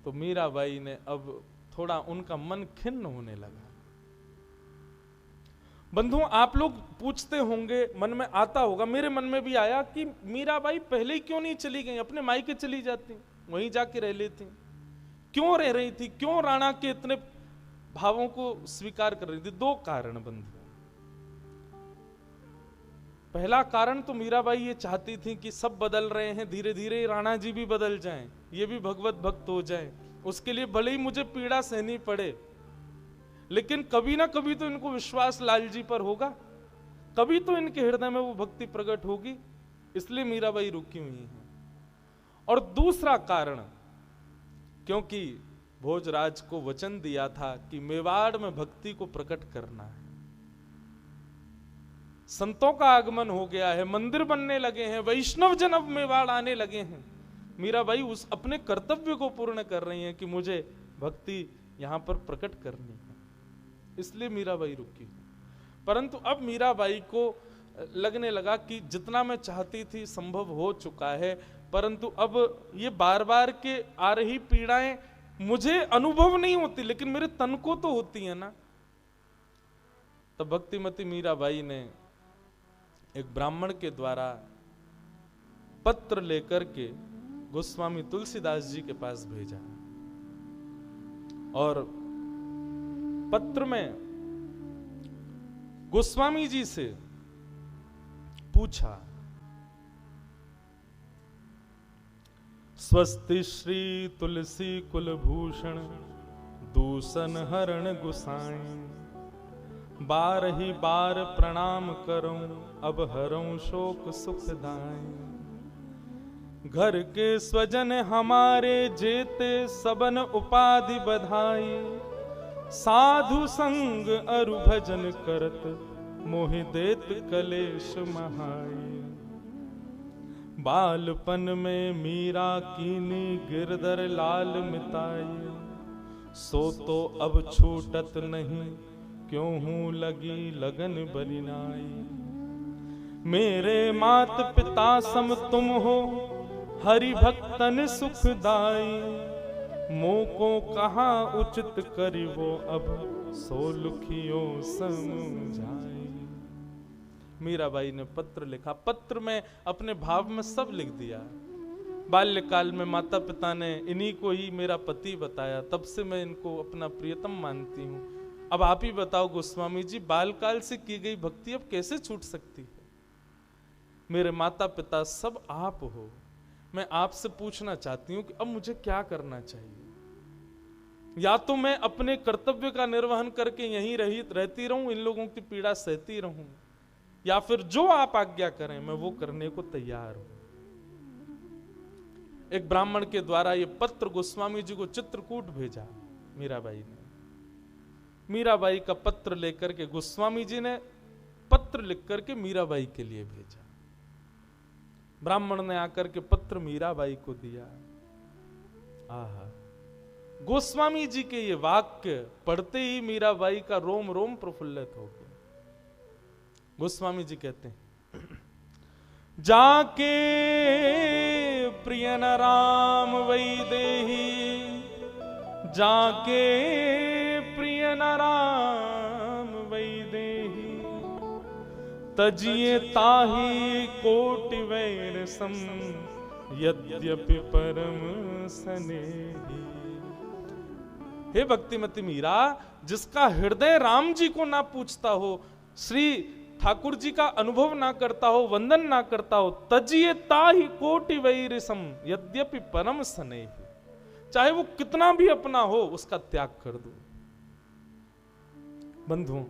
तो मीराबाई ने अब थोड़ा उनका मन खिन्न होने लगा। बंधुओं, आप लोग पूछते होंगे, मन में आता होगा, मेरे मन में भी आया कि मीराबाई पहले ही क्यों नहीं चली गई, अपने मायके चली जाती, वहीं जाके रह लेती, क्यों रह रही थी, क्यों राणा के इतने भावों को स्वीकार कर रही थी? 2 कारण बंधुओं। पहला कारण तो मीराबाई ये चाहती थी कि सब बदल रहे हैं, धीरे धीरे राणा जी भी बदल जाएं, ये भी भगवत भक्त हो जाएं, उसके लिए भले ही मुझे पीड़ा सहनी पड़े, लेकिन कभी ना कभी तो इनको विश्वास लाल जी पर होगा, कभी तो इनके हृदय में वो भक्ति प्रकट होगी, इसलिए मीराबाई रुकी हुई है। और दूसरा कारण, क्योंकि भोजराज को वचन दिया था कि मेवाड़ में भक्ति को प्रकट करना है, संतों का आगमन हो गया है, मंदिर बनने लगे हैं, वैष्णव जन अब मेवाड़ आने लगे हैं। मीराबाई उस अपने कर्तव्य को पूर्ण कर रही हैं कि मुझे भक्ति यहां पर प्रकट करनी है, इसलिए मीराबाई रुकी। परंतु अब मीराबाई को लगने लगा कि जितना मैं चाहती थी संभव हो चुका है, परंतु अब ये बार बार के आ रही पीड़ाएं मुझे अनुभव नहीं होती, लेकिन मेरे तन को तो होती है ना। तब भक्तिमती मीराबाई ने एक ब्राह्मण के द्वारा पत्र लेकर के गोस्वामी तुलसीदास जी के पास भेजा, और पत्र में गोस्वामी जी से पूछा, स्वस्ति श्री तुलसी कुलभूषण दूषण हरण गुसाई, बार ही बार प्रणाम करूं अब हरऊं शोक सुखदाई, घर के स्वजन हमारे जेते सबन उपाधि बधाई, साधु संग अरु भजन करत मोहि देत कलेश महाई, बालपन में मीरा कीनी गिरधर लाल मिताई, सो तो अब छूटत नहीं क्यों हूं लगी लगन बलिनाई, मेरे मात पिता सम तुम हो हरि भक्तन सुखदाई, मोको कहाँ उचित करिवो अब सो लुखियो समझाई, मीराबाई ने पत्र लिखा। पत्र में अपने भाव में सब लिख दिया। बाल्यकाल में माता पिता ने इन्हीं को ही मेरा पति बताया, तब से मैं इनको अपना प्रियतम मानती हूँ। अब आप ही बताओ गोस्वामी जी, बालकाल से की गई भक्ति अब कैसे छूट सकती है? मेरे माता पिता सब आप हो। मैं आपसे पूछना चाहती हूँ कि अब मुझे क्या करना चाहिए? या तो मैं अपने कर्तव्य का निर्वहन करके यहीं रहती रहूं, इन लोगों की पीड़ा सहती रहूं, या फिर जो आप आज्ञा करें मैं वो करने को तैयार हूं। एक ब्राह्मण के द्वारा ये पत्र गोस्वामी जी को चित्रकूट भेजा मीराबाई ने। मीराबाई का पत्र लेकर के गोस्वामी जी ने पत्र लिख करके मीराबाई के लिए भेजा। ब्राह्मण ने आकर के पत्र मीराबाई को दिया। आहा, गोस्वामी जी के ये वाक्य पढ़ते ही मीराबाई का रोम रोम प्रफुल्लित हो गया। गोस्वामी जी कहते हैं, जाके प्रिय न राम वैदेही, जाके प्रिय न राम वैदेही, तजिए ताही कोटि वैर सम, यद्यपि परम स्नेही। हे भक्तिमती मीरा, जिसका हृदय राम जी को ना पूछता हो, श्री ठाकुर जी का अनुभव ना करता हो, वंदन ना करता हो, तजिए ताही कोटि वैर सम, यद्यपि परम स्नेही, चाहे वो कितना भी अपना हो उसका त्याग कर दो। बंधुओं,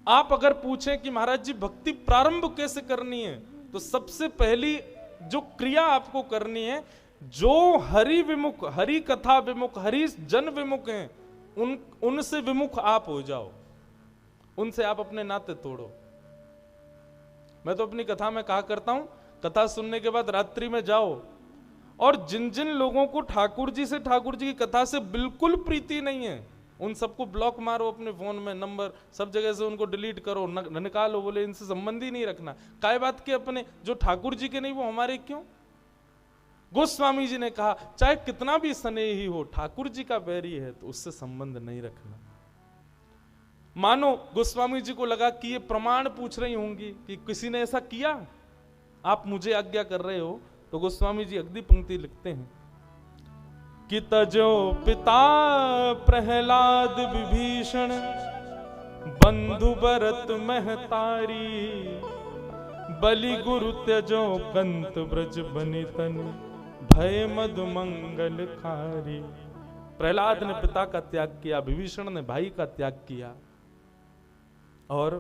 आप अगर पूछें कि महाराज जी भक्ति प्रारंभ कैसे करनी है, तो सबसे पहली जो क्रिया आपको करनी है, जो हरि विमुख, हरि कथा विमुख, हरि जन विमुख हैं, उनसे विमुख आप हो जाओ, उनसे आप अपने नाते तोड़ो। मैं तो अपनी कथा में कहा करता हूं, कथा सुनने के बाद रात्रि में जाओ और जिन जिन लोगों को ठाकुर जी से, ठाकुर जी की कथा से बिल्कुल प्रीति नहीं है, उन सबको ब्लॉक मारो अपने फोन में, नंबर सब जगह से उनको डिलीट करो, निकालो, बोले इनसे संबंध ही नहीं रखना। काय बात के अपने जो ठाकुर जी के नहीं वो हमारे क्यों? गोस्वामी जी ने कहा चाहे कितना भी स्नेही हो, ठाकुर जी का बैरी है तो उससे संबंध नहीं रखना। मानो गोस्वामी जी को लगा कि ये प्रमाण पूछ रही होंगी कि किसी ने ऐसा किया, आप मुझे आज्ञा कर रहे हो, तो गोस्वामी जी अगली पंक्ति लिखते हैं कि तजो पिता प्रहलाद विभीषण, बंधु भरत महतारी, बलि गुरु त्यजो कंत ब्रज बनितन, भय मधु मंगल खारी। प्रहलाद ने पिता का त्याग किया, विभीषण ने भाई का त्याग किया, और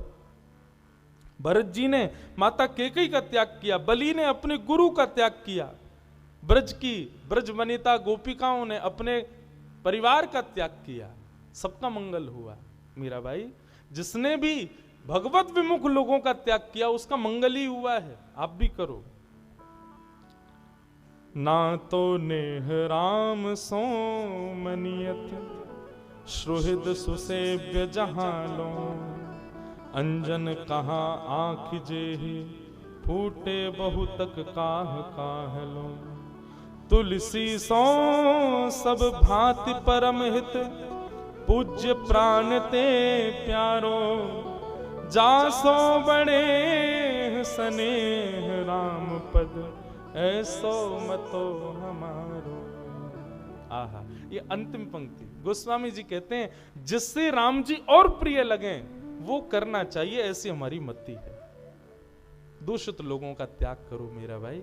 भरत जी ने माता कैकेयी का त्याग किया, बलि ने अपने गुरु का त्याग किया, ब्रज वनिता गोपिकाओं ने अपने परिवार का त्याग किया। सबका मंगल हुआ। मीराबाई, जिसने भी भगवत विमुख लोगों का त्याग किया उसका मंगल ही हुआ है, आप भी करो। ना तो नेह राम सो मनियत, श्रुहृद सुसेव्य जहां लो, अंजन कहाँ आँख जेहि, फूटे बहु तक काह काह लो, तुलसी सो सब भांति परम हित, पूज्य प्राण ते प्यारो, जासो बड़े स्नेह राम पद, ऐसो मतो हमारो। आहा, ये अंतिम पंक्ति गोस्वामी जी कहते हैं जिससे राम जी और प्रिय लगे वो करना चाहिए, ऐसी हमारी मति है। दूषित लोगों का त्याग करो मीराबाई।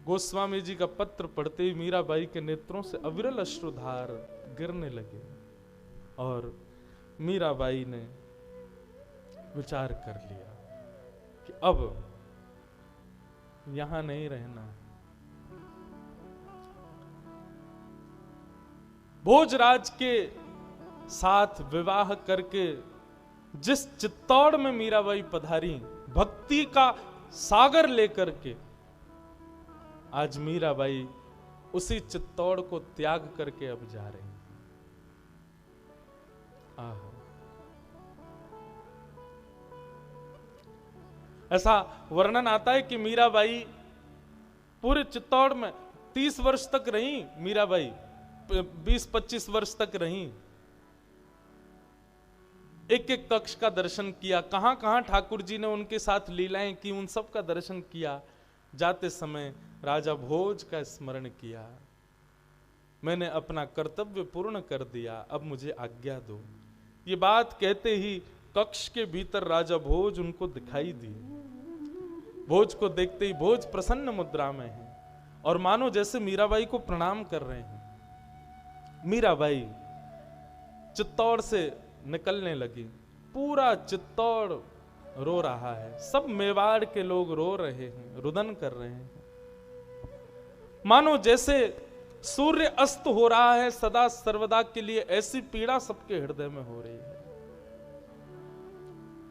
गोस्वामी जी का पत्र पढ़ते ही मीराबाई के नेत्रों से अविरल अश्रुधार गिरने लगे, और मीराबाई ने विचार कर लिया कि अब यहां नहीं रहना। भोजराज के साथ विवाह करके जिस चित्तौड़ में मीराबाई पधारी, भक्ति का सागर लेकर के, आज मीराबाई उसी चित्तौड़ को त्याग करके अब जा रही हैं। ऐसा वर्णन आता है कि मीराबाई पूरे चित्तौड़ में 30 वर्ष तक रही। मीराबाई 20-25 वर्ष तक रही। एक एक कक्ष का दर्शन किया, कहां कहां ठाकुर जी ने उनके साथ लीलाएं की, उन सब का दर्शन किया। जाते समय राजा भोज का स्मरण किया, मैंने अपना कर्तव्य पूर्ण कर दिया, अब मुझे आज्ञा दो। ये बात कहते ही कक्ष के भीतर राजा भोज उनको दिखाई दिए। भोज को देखते ही भोज प्रसन्न मुद्रा में है और मानो जैसे मीराबाई को प्रणाम कर रहे हैं। मीराबाई चित्तौड़ से निकलने लगी, पूरा चित्तौड़ रो रहा है, सब मेवाड़ के लोग रो रहे हैं, रुदन कर रहे हैं, मानो जैसे सूर्य अस्त हो रहा है सदा सर्वदा के लिए, ऐसी पीड़ा सबके हृदय में हो रही है।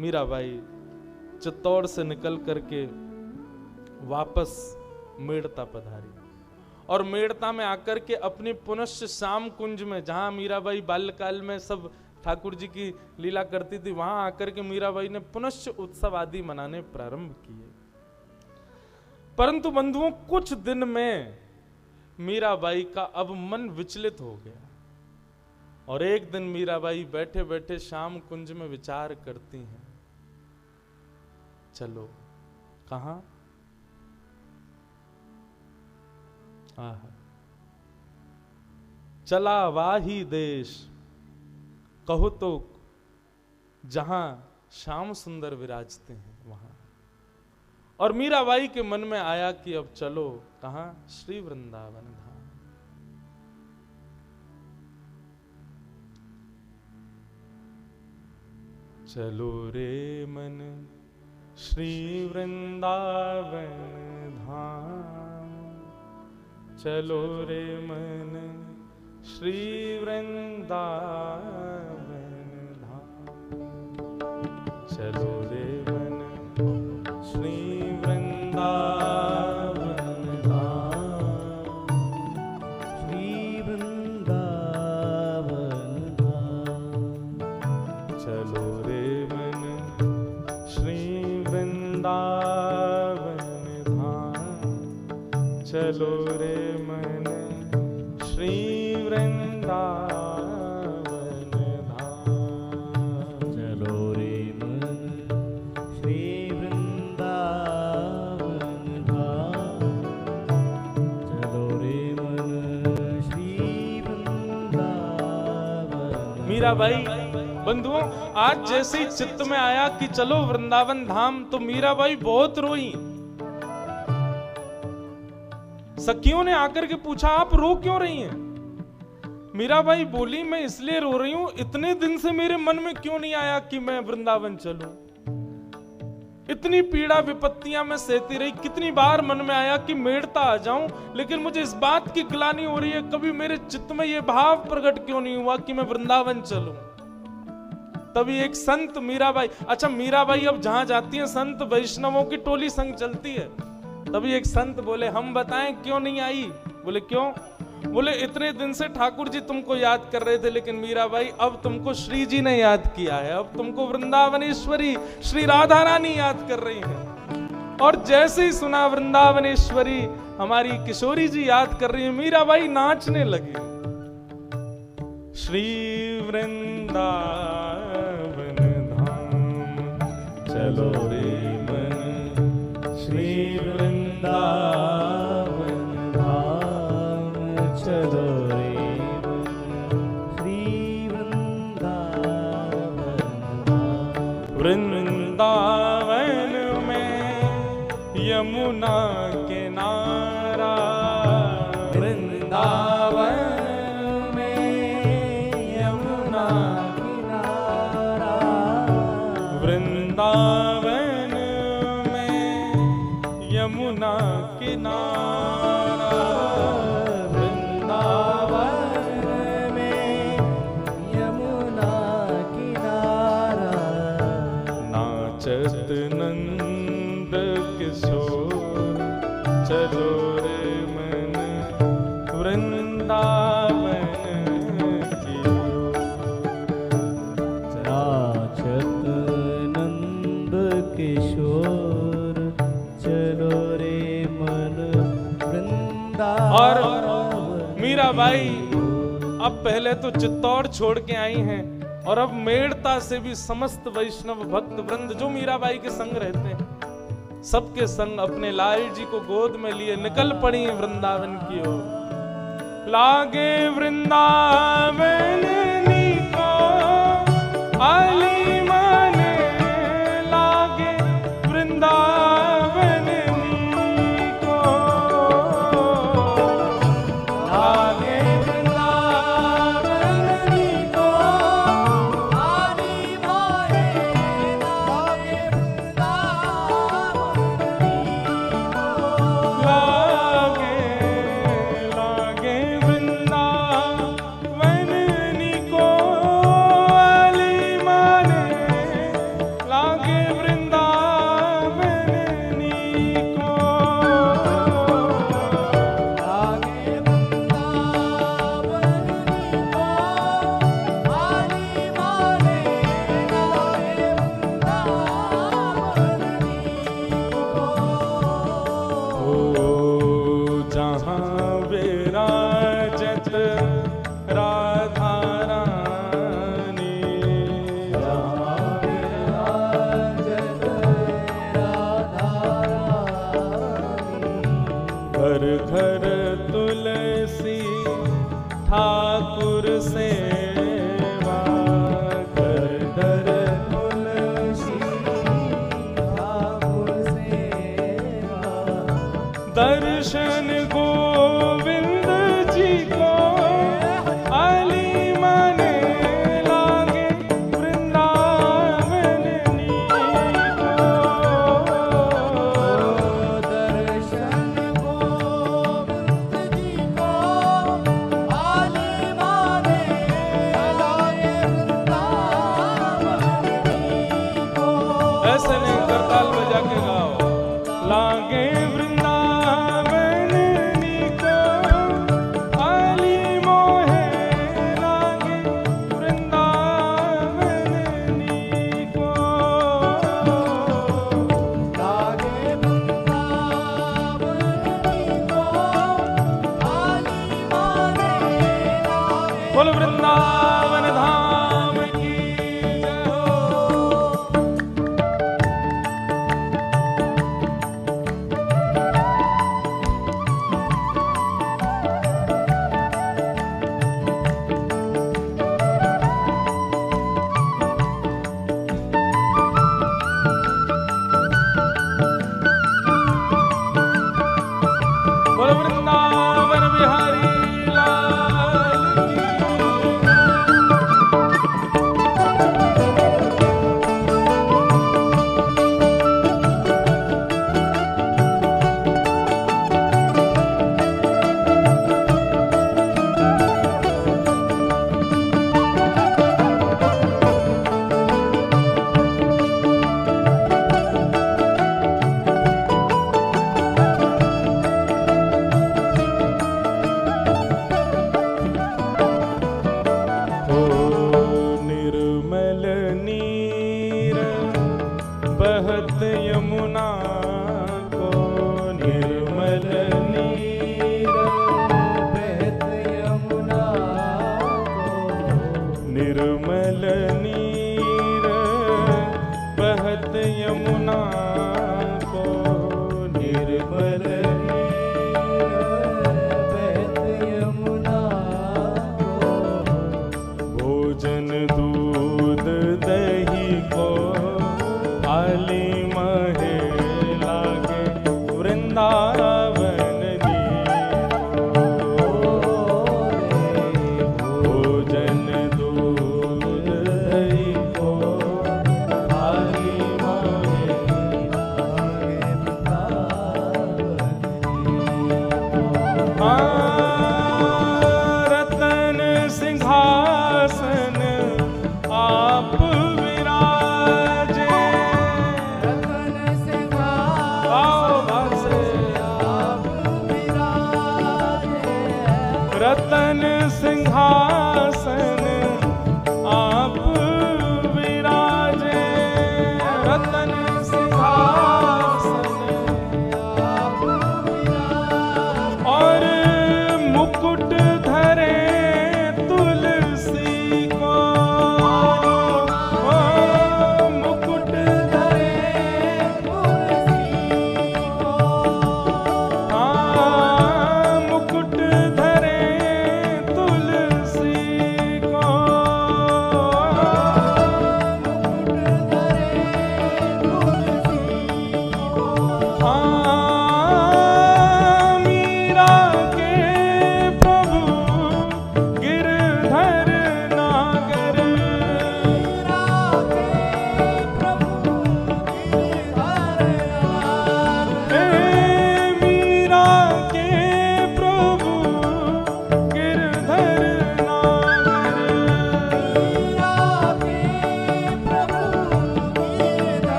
मीराबाई चित्तौड़ से निकल करके वापस मेड़ता पधारी और मेड़ता में आकर के अपनी पुनश्च श्याम कुंज में, जहां मीराबाई बाल्यकाल में सब ठाकुर जी की लीला करती थी, वहां आकर के मीराबाई ने पुनश्च उत्सव आदि मनाने प्रारंभ किए। परंतु बंधुओं, कुछ दिन में मीराबाई का अब मन विचलित हो गया और एक दिन मीराबाई बैठे बैठे श्याम कुंज में विचार करती हैं, चलो कहां? चला वाही देश, कहो तो जहां श्याम सुंदर विराजते हैं वहां। और मीराबाई के मन में आया कि अब चलो कहां? श्री वृंदावन धाम। चलो रे मन श्री वृंदावन धाम, चलो रे मन श्री वृंदावन धाम, चलो रे मन श्री वृंदावन धाम, श्री वृंदावन धाम, चलो रे मन श्री वृंदावन धाम, चलो रे मन श्री वृंदावन धाम, चलो रे मन श्री वृंदावन धाम, चलो रे मन श्री वृंदावन। मीराबाई बंधुओं, आज जैसे ही चित्त में आया कि चलो वृंदावन धाम, तो मीराबाई बहुत रोई। सखियों ने आकर के पूछा, आप रो क्यों रही हैं? मीराबाई बोली, मैं इसलिए रो रही हूं, इतने दिन से मेरे मन में क्यों नहीं आया कि मैं वृंदावन चलूं। इतनी पीड़ा विपत्तियां मैं सहती रही, कितनी बार मन में आया कि मेड़ता आ जाऊं, लेकिन मुझे इस बात की ग्लानि हो रही है, कभी मेरे चित्त में यह भाव प्रकट क्यों नहीं हुआ कि मैं वृंदावन चलूं। तभी एक संत मीराबाई, अच्छा मीराबाई अब जहां जाती है संत वैष्णवों की टोली संग चलती है। तभी एक संत बोले, हम बताएं क्यों नहीं आई? बोले क्यों? बोले इतने दिन से ठाकुर जी तुमको याद कर रहे थे, लेकिन मीराबाई अब तुमको श्री जी ने याद किया है, अब तुमको वृंदावनेश्वरी श्री राधा रानी याद कर रही हैं। और जैसे ही सुना वृंदावनेश्वरी हमारी किशोरी जी याद कर रही है, मीराबाई नाचने लगी। श्री वृंदावन धाम, चलो रे मन श्री वृंदावन धाम, चलो रे मन श्री वृंदावन धाम। वृंदावन में यमुना किनारा, वृंदावन वृंदावन में यमुना किनारा, वृंदावन में यमुना किनारा, नाचत नंद किशोर, चलो रे मन वृंदावन की ओर। नाचत नंद किशोर, चलो रे मन वृंदावन। और मीराबाई अब पहले तो चित्तौड़ छोड़ के आई हैं और अब मेड़ता से भी समस्त वैष्णव भक्त वृंद जो मीराबाई के संग रहते हैं, सबके संग अपने लाल जी को गोद में लिए निकल पड़ी वृंदावन की ओर। लागे वृंदावन नीको आली माने, लागे वृंदावन नीको, लागे वृंदावन नीको आली माने, लागे घर तुलसी ठाकुर सेवा, घर घर तुलसी ठाकुर सेवा, दर्शन गोविंद जी को आली माने, लागे वृंदावन नीको, दर्शन गोविंद जी को आली माने, लागे वृंदावन नीको। ऐसे नहीं, करताल बजा के गाओ। लागे वृंदावन नीको आली मोहे, लागे वृंदावन नीको, लागे वृंदावन नीको आली माने, बोल वृंदावन धाम की जय हो। बोल वृंदावन बिहारी लाल की। ओ निर्मल नीर बहत यमुना को, निर्मल नीर बहत यमुना को, निर्मल नीर बहत यमुना को, निर्मल नीर बहत यमुना को, भोजन दूध दही को आली महे, लागे वृंदावन नीको, भोजन दूध दही को आली महे, लागे वृंदावन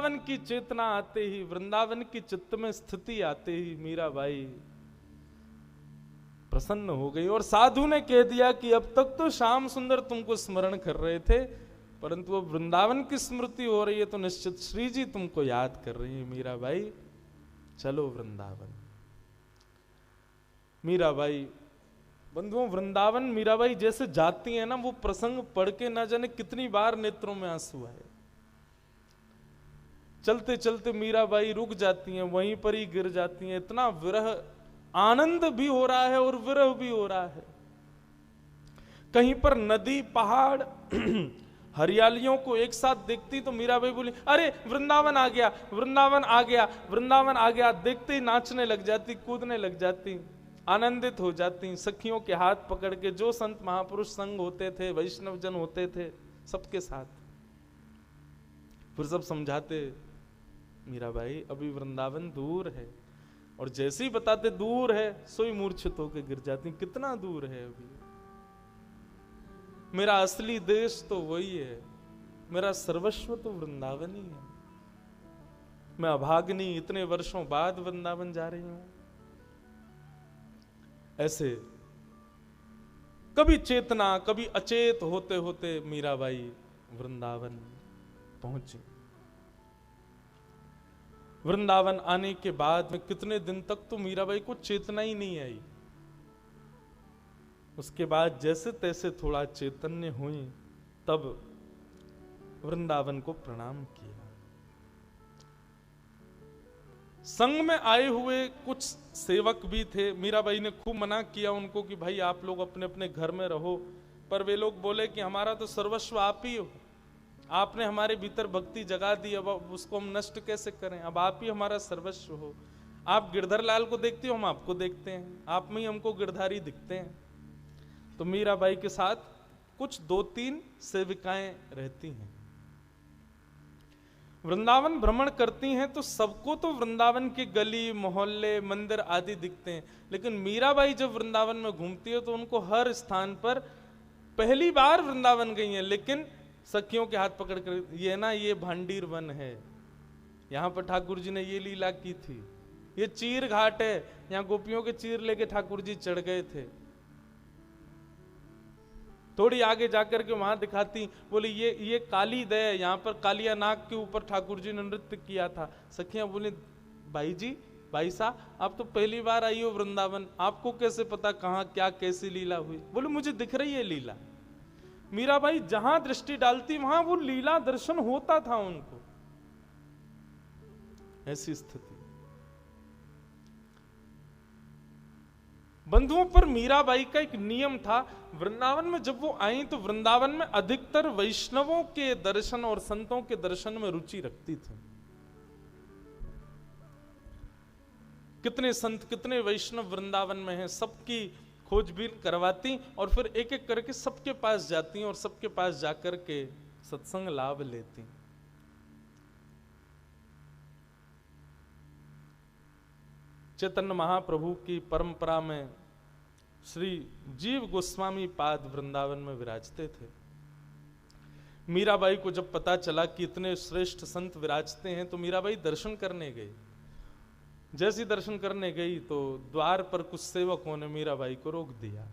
वृंदावन की चेतना आते ही, वृंदावन की चित्त में स्थिति आते ही मीराबाई प्रसन्न हो गई। और साधु ने कह दिया कि अब तक तो श्याम सुंदर तुमको स्मरण कर रहे थे, परंतु अब वृंदावन की स्मृति हो रही है तो निश्चित श्री जी तुमको याद कर रही है मीराबाई, चलो वृंदावन। मीराबाई, बंधुओं, वृंदावन मीराबाई जैसे जाती है ना, वो प्रसंग पढ़ के ना जाने कितनी बार नेत्रों में आंसू आए। चलते चलते मीराबाई रुक जाती हैं, वहीं पर ही गिर जाती हैं। इतना विरह, आनंद भी हो रहा है और विरह भी हो रहा है। कहीं पर नदी, पहाड़, हरियालियों को एक साथ देखती तो मीराबाई बोली, अरे वृंदावन आ गया, वृंदावन आ गया, वृंदावन आ गया। देखते ही नाचने लग जाती, कूदने लग जाती, आनंदित हो जाती। सखियों के हाथ पकड़ के, जो संत महापुरुष संग होते थे, वैष्णव जन होते थे, सबके साथ फिर सब समझाते, मीराबाई अभी वृंदावन दूर है। और जैसे ही बताते दूर है, सोई मूर्छित होकर गिर जाती। कितना दूर है अभी, मेरा असली देश तो वही है, मेरा सर्वस्व तो वृंदावन ही है। मैं अभाग्नी इतने वर्षों बाद वृंदावन जा रही हूं। ऐसे कभी चेतना, कभी अचेत होते होते मीराबाई वृंदावन पहुंची। वृंदावन आने के बाद में कितने दिन तक तो मीराबाई को चेतना ही नहीं आई। उसके बाद जैसे तैसे थोड़ा चैतन्य हुई, तब वृंदावन को प्रणाम किया। संग में आए हुए कुछ सेवक भी थे। मीराबाई ने खूब मना किया उनको कि भाई आप लोग अपने अपने घर में रहो, पर वे लोग बोले कि हमारा तो सर्वस्व आप ही हो, आपने हमारे भीतर भक्ति जगा दी, अब उसको हम नष्ट कैसे करें, अब आप ही हमारा सर्वस्व हो। आप गिरधर लाल को देखते हो, हम आपको देखते हैं, आप में ही हमको गिरधारी दिखते हैं। तो मीराबाई के साथ कुछ 2-3 सेविकाएं रहती हैं। वृंदावन भ्रमण करती हैं तो सबको तो वृंदावन के गली, मोहल्ले, मंदिर आदि दिखते हैं, लेकिन मीराबाई जब वृंदावन में घूमती है तो उनको हर स्थान पर, पहली बार वृंदावन गई हैं लेकिन सखियों के हाथ पकड़ कर, ये ना ये भांडीर वन है, यहाँ पर ठाकुर जी ने ये लीला की थी, ये चीर घाट है, यहाँ गोपियों के चीर लेके ठाकुर जी चढ़ गए थे। थोड़ी आगे जाकर के वहां दिखाती, बोले ये काली दया, यहाँ पर कालिया नाग के ऊपर ठाकुर जी ने नृत्य किया था। सखियां बोले, भाई जी, भाई साहब, आप तो पहली बार आई हो वृंदावन, आपको कैसे पता कहाँ क्या कैसी लीला हुई? बोले मुझे दिख रही है लीला। मीराबाई जहां दृष्टि डालती वहां वो लीला दर्शन होता था उनको। ऐसी स्थिति। बंधुओं, पर मीराबाई का एक नियम था, वृंदावन में जब वो आई तो वृंदावन में अधिकतर वैष्णवों के दर्शन और संतों के दर्शन में रुचि रखती थी। कितने संत, कितने वैष्णव वृंदावन में हैं, सबकी खोजबीन करवाती और फिर एक एक करके सबके पास जाती और सबके पास जाकर के सत्संग लाभ लेती। चैतन्य महाप्रभु की परंपरा में श्री जीव गोस्वामी पाद वृंदावन में विराजते थे। मीराबाई को जब पता चला कि इतने श्रेष्ठ संत विराजते हैं तो मीराबाई दर्शन करने गई। जैसी दर्शन करने गई तो द्वार पर कुछ सेवकों ने मीराबाई को रोक दिया।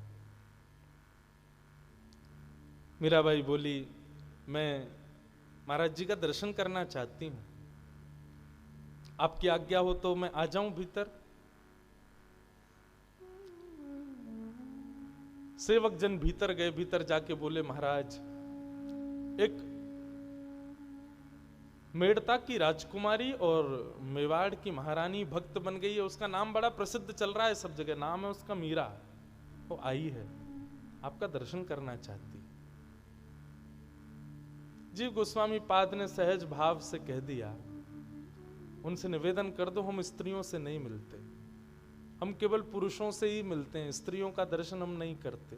मीराबाई बोली, मैं महाराज जी का दर्शन करना चाहती हूं, आपकी आज्ञा हो तो मैं आ जाऊं भीतर। सेवक जन भीतर गए। भीतर जाके बोले, महाराज, एक मेड़ता की राजकुमारी और मेवाड़ की महारानी भक्त बन गई है, उसका नाम बड़ा प्रसिद्ध चल रहा है सब जगह, नाम है उसका मीरा, वो आई है, आपका दर्शन करना चाहती। जीव गोस्वामी पाद ने सहज भाव से कह दिया, उनसे निवेदन कर दो, हम स्त्रियों से नहीं मिलते, हम केवल पुरुषों से ही मिलते हैं, स्त्रियों का दर्शन हम नहीं करते।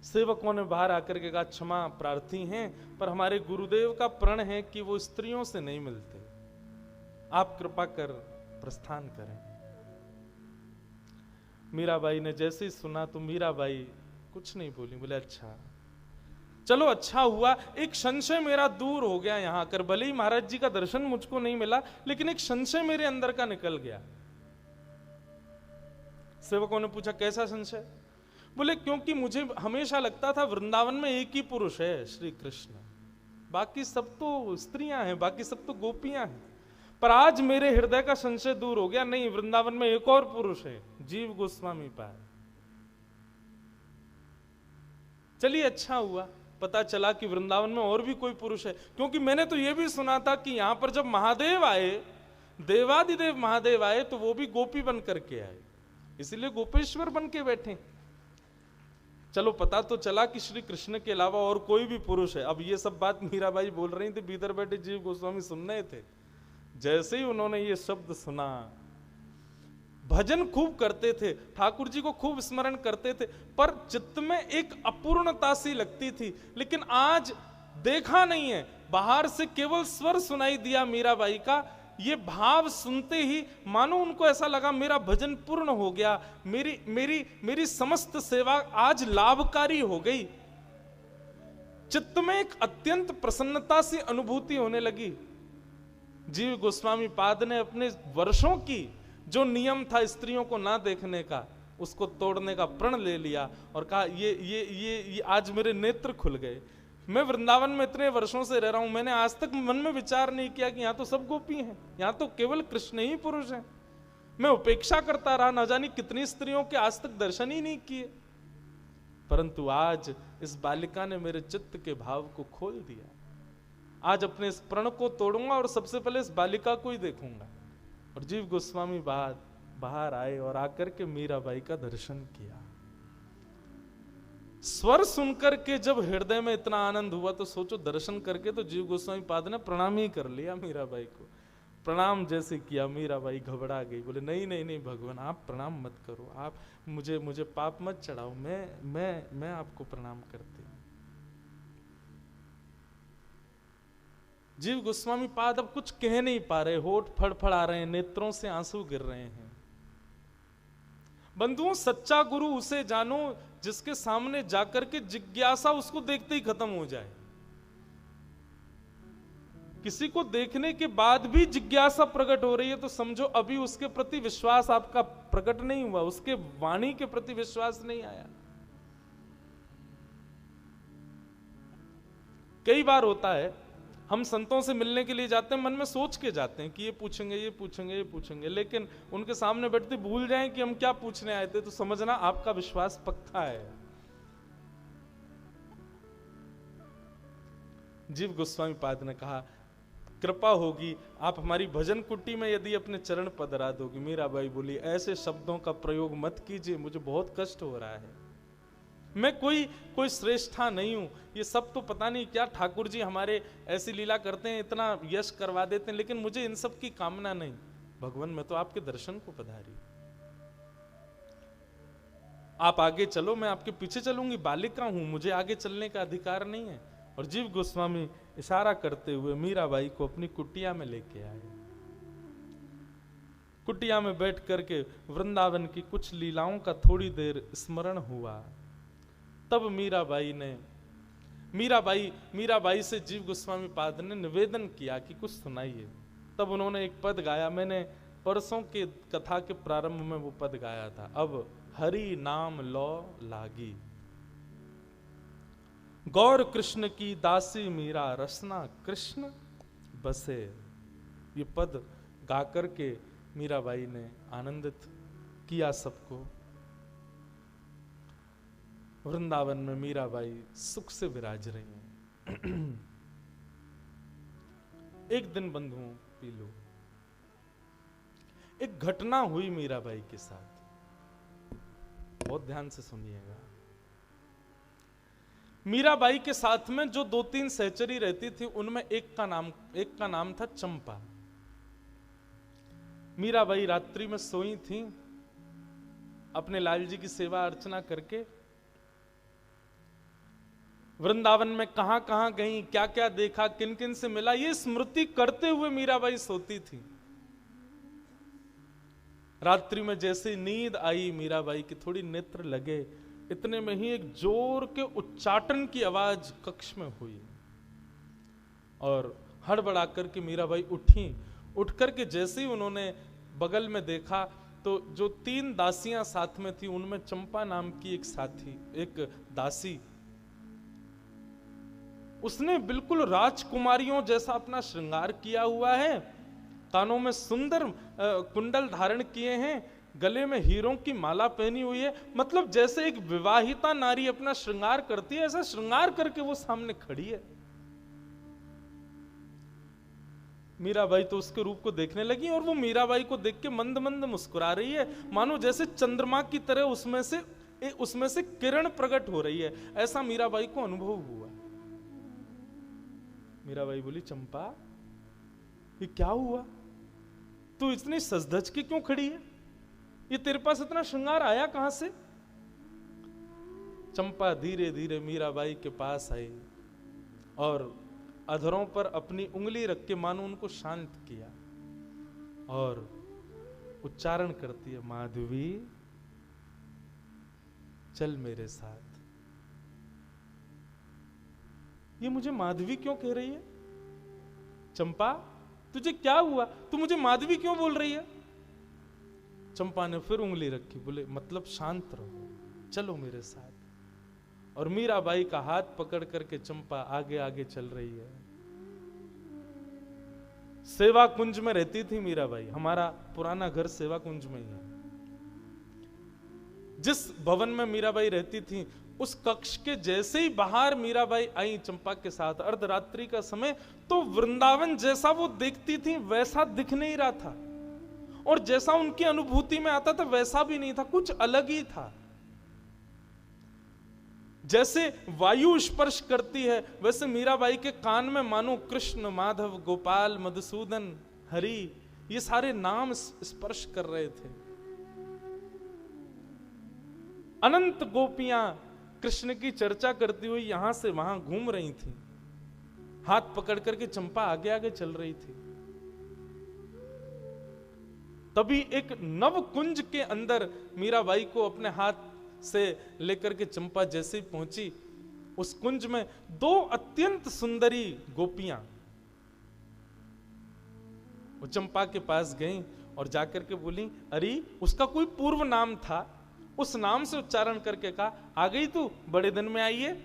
सेवकों ने बाहर आकर के कहा, क्षमा प्रार्थी हैं, पर हमारे गुरुदेव का प्रण है कि वो स्त्रियों से नहीं मिलते, आप कृपा कर प्रस्थान करें। मीराबाई ने जैसे ही सुना तो मीराबाई कुछ नहीं बोली, बोले अच्छा चलो अच्छा हुआ, एक संशय मेरा दूर हो गया यहाँ आकर। भले ही महाराज जी का दर्शन मुझको नहीं मिला, लेकिन एक संशय मेरे अंदर का निकल गया। सेवकों ने पूछा कैसा संशय? बोले क्योंकि मुझे हमेशा लगता था वृंदावन में एक ही पुरुष है, श्री कृष्ण, बाकी सब तो स्त्रियां हैं, बाकी सब तो गोपियां हैं। पर आज मेरे हृदय का संशय दूर हो गया, नहीं, वृंदावन में एक और पुरुष है, जीव गोस्वामी पाद। चलिए अच्छा हुआ, पता चला कि वृंदावन में और भी कोई पुरुष है। क्योंकि मैंने तो यह भी सुना था कि यहां पर जब महादेव आए, देवादिदेव महादेव आए, तो वो भी गोपी बन करके आए, इसलिए गोपेश्वर बन के बैठे। चलो पता तो चला कि श्री कृष्ण के अलावा और कोई भी पुरुष है। अब ये सब बात मीराबाई बोल रही थी, भीतर बैठे जीव गोस्वामी सुन रहे थे। जैसे ही उन्होंने ये शब्द सुना, भजन खूब करते थे, ठाकुर जी को खूब स्मरण करते थे, पर चित्त में एक अपूर्णता सी लगती थी। लेकिन आज देखा नहीं है, बाहर से केवल स्वर सुनाई दिया मीराबाई का। ये भाव सुनते ही मानो उनको ऐसा लगा मेरा भजन पूर्ण हो गया, मेरी समस्त सेवा आज लाभकारी हो गई। चित्त में एक अत्यंत प्रसन्नता सी अनुभूति होने लगी। जीव गोस्वामी पाद ने अपने वर्षों की जो नियम था स्त्रियों को ना देखने का, उसको तोड़ने का प्रण ले लिया और कहा ये आज मेरे नेत्र खुल गए। मैं वृंदावन में इतने वर्षों से रह रहा हूं, मैंने आज तक मन में विचार नहीं किया कि यहां तो सब गोपी हैं, यहां तो केवल कृष्ण ही पुरुष हैं। मैं उपेक्षा करता रहा, ना जानी कितनी स्त्रियों के आज तक दर्शन ही नहीं किए। परंतु आज इस बालिका ने मेरे चित्त के भाव को खोल दिया। आज अपने इस प्रण को तोड़ूंगा और सबसे पहले इस बालिका को ही देखूंगा। और जीव गोस्वामी बाहर आए और आकर के मीराबाई का दर्शन किया। स्वर सुनकर के जब हृदय में इतना आनंद हुआ, तो सोचो दर्शन करके तो जीव गोस्वामी पाद ने प्रणाम ही कर लिया मीराबाई को। प्रणाम जैसे किया, मीराबाई घबरा गई, बोले नहीं नहीं नहीं भगवान, आप प्रणाम मत करो, आप मुझे पाप मत चढ़ाओ, मैं आपको प्रणाम करती हूं। जीव गोस्वामी पाद अब कुछ कह नहीं पा रहे, होठ फड़फड़ा रहे हैं, नेत्रों से आंसू गिर रहे हैं। बंधुओं, सच्चा गुरु उसे जानो जिसके सामने जाकर के जिज्ञासा उसको देखते ही खत्म हो जाए। किसी को देखने के बाद भी जिज्ञासा प्रकट हो रही है, तो समझो अभी उसके प्रति विश्वास आपका प्रकट नहीं हुआ, उसके वाणी के प्रति विश्वास नहीं आया। कई बार होता है, हम संतों से मिलने के लिए जाते हैं, मन में सोच के जाते हैं कि ये पूछेंगे ये पूछेंगे ये पूछेंगे, लेकिन उनके सामने बैठते भूल जाएं कि हम क्या पूछने आए थे, तो समझना आपका विश्वास पक्का है। जीव गोस्वामी पाद ने कहा, कृपा होगी आप हमारी भजन कुटी में यदि अपने चरण पधरा दोगी। मीराबाई बोली, ऐसे शब्दों का प्रयोग मत कीजिए, मुझे बहुत कष्ट हो रहा है। मैं कोई श्रेष्ठा नहीं हूं, ये सब तो पता नहीं क्या ठाकुर जी हमारे ऐसी लीला करते हैं, इतना यश करवा देते हैं, लेकिन मुझे इन सब की कामना नहीं। भगवान, मैं तो आपके दर्शन को पधारी, आप आगे चलो, मैं आपके पीछे चलूंगी, बालिका हूं, मुझे आगे चलने का अधिकार नहीं है। और जीव गोस्वामी इशारा करते हुए मीराबाई को अपनी कुटिया में लेके आए। कुटिया में बैठ करके वृंदावन की कुछ लीलाओं का थोड़ी देर स्मरण हुआ। तब मीराबाई से जीव गोस्वामी पाद ने निवेदन किया कि कुछ सुनाइए। तब उन्होंने एक पद गाया, मैंने परसों के कथा के प्रारंभ में वो पद गाया था, अब हरि नाम लो लागी, गौर कृष्ण की दासी मीरा, रसना कृष्ण बसे। ये पद गाकर के मीराबाई ने आनंदित किया सबको। वृंदावन में मीराबाई सुख से विराज रही हैं। एक दिन बंधुओं पी लो, एक घटना हुई मीराबाई के साथ, बहुत ध्यान से सुनिएगा। मीराबाई के साथ में जो 2-3 सहचरी रहती थी, उनमें एक का नाम था चंपा। मीराबाई रात्रि में सोई थी, अपने लाल जी की सेवा अर्चना करके। वृंदावन में कहां कहां गई, क्या क्या देखा, किन किन से मिला, ये स्मृति करते हुए मीराबाई सोती थी। रात्रि में जैसे नींद आई मीराबाई की, थोड़ी नेत्र लगे इतने में ही एक जोर के उच्चाटन की आवाज कक्ष में हुई और हड़बड़ा करके मीराबाई उठी। उठ करके जैसे ही उन्होंने बगल में देखा तो जो 3 दासियां साथ में थी उनमें चंपा नाम की एक दासी, उसने बिल्कुल राजकुमारियों जैसा अपना श्रृंगार किया हुआ है, कानों में सुंदर कुंडल धारण किए हैं, गले में हीरों की माला पहनी हुई है। मतलब जैसे एक विवाहिता नारी अपना श्रृंगार करती है ऐसा श्रृंगार करके वो सामने खड़ी है। मीराबाई तो उसके रूप को देखने लगी और वो मीराबाई को देख के मंद मंद मुस्कुरा रही है, मानो जैसे चंद्रमा की तरह उसमें से किरण प्रकट हो रही है, ऐसा मीराबाई को अनुभव हुआ। मीराबाई बोली, चंपा ये क्या हुआ, तू इतनी सजधज के क्यों खड़ी है, ये तेरे पास इतना श्रृंगार आया कहां से? चंपा धीरे धीरे मीराबाई के पास आई और अधरों पर अपनी उंगली रख के मानो उनको शांत किया और उच्चारण करती है, माधवी चल मेरे साथ। ये मुझे माधवी क्यों कह रही है? चंपा तुझे क्या हुआ, तू मुझे माधवी क्यों बोल रही है? चंपा ने फिर उंगली रखी, बोले मतलब शांत रहो, चलो मेरे साथ। और मीराबाई का हाथ पकड़ करके चंपा आगे आगे चल रही है। सेवा कुंज में रहती थी मीराबाई, हमारा पुराना घर सेवा कुंज में ही है। जिस भवन में मीराबाई रहती थी उस कक्ष के जैसे ही बाहर मीराबाई आई चंपा के साथ अर्धरात्रि का समय, तो वृंदावन जैसा वो देखती थी वैसा दिख नहीं रहा था और जैसा उनकी अनुभूति में आता था वैसा भी नहीं था, कुछ अलग ही था। जैसे वायु स्पर्श करती है वैसे मीराबाई के कान में मानो कृष्ण, माधव, गोपाल, मधुसूदन, हरि ये सारे नाम स्पर्श कर रहे थे। अनंत गोपियां कृष्ण की चर्चा करती हुई यहां से वहां घूम रही थी, हाथ पकड़ करके चंपा आगे आगे चल रही थी। तभी एक नव कुंज के अंदर मीराबाई को अपने हाथ से लेकर के चंपा जैसे ही पहुंची, उस कुंज में 2 अत्यंत सुंदरी गोपियां वो चंपा के पास गईं और जाकर के बोली, अरे उसका कोई पूर्व नाम था, उस नाम से उच्चारण करके कहा, आ गई तू, बड़े दिन में आई है।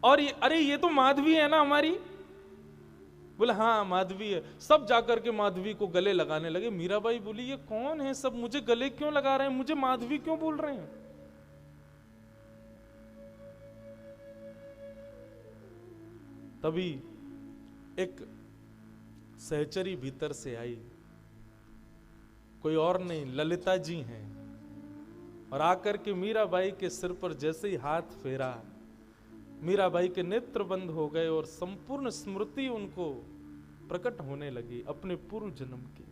और ये, अरे ये तो माधवी है ना हमारी। बोले हाँ माधवी है। सब जाकर के माधवी को गले लगाने लगे। मीराबाई बोली, ये कौन है, सब मुझे गले क्यों लगा रहे हैं, मुझे माधवी क्यों बोल रहे हैं? तभी एक सहचरी भीतर से आई, कोई और नहीं ललिता जी हैं, और आकर के मीराबाई के सिर पर जैसे ही हाथ फेरा, मीराबाई के नेत्र बंद हो गए और संपूर्ण स्मृति उनको प्रकट होने लगी अपने पूर्व जन्म की।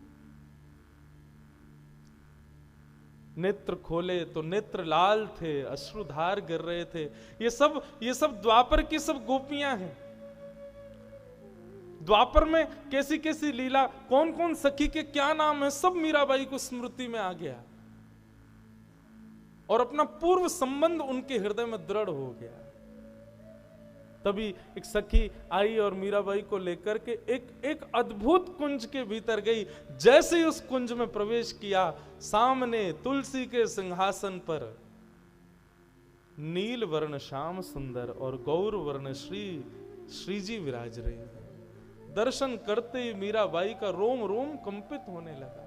नेत्र खोले तो नेत्र लाल थे, अश्रुधार गिर रहे थे। ये सब द्वापर की सब गोपियां हैं। द्वापर में कैसी कैसी लीला, कौन कौन सखी के क्या नाम है, सब मीराबाई को स्मृति में आ गया और अपना पूर्व संबंध उनके हृदय में दृढ़ हो गया। तभी एक सखी आई और मीराबाई को लेकर के एक अद्भुत कुंज के भीतर गई। जैसे ही उस कुंज में प्रवेश किया, सामने तुलसी के सिंहासन पर नील वर्ण श्याम सुंदर और गौर वर्ण श्री जी विराज रहे हैं। दर्शन करते ही मीराबाई का रोम रोम कंपित होने लगा।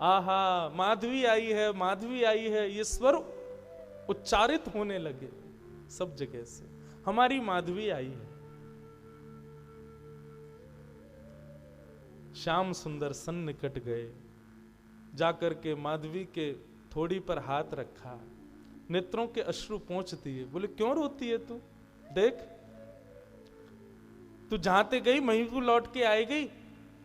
आहा माधवी आई है, माधवी आई है, ये स्वर उच्चारित होने लगे सब जगह से, हमारी माधवी आई है। श्याम सुंदर सन्निकट गए, जाकर के माधवी के थोड़ी पर हाथ रखा, नेत्रों के अश्रु पोंछ दिए। बोले क्यों रोती है तू, देख तू जहां ते गई वहीं को लौट के आई गई,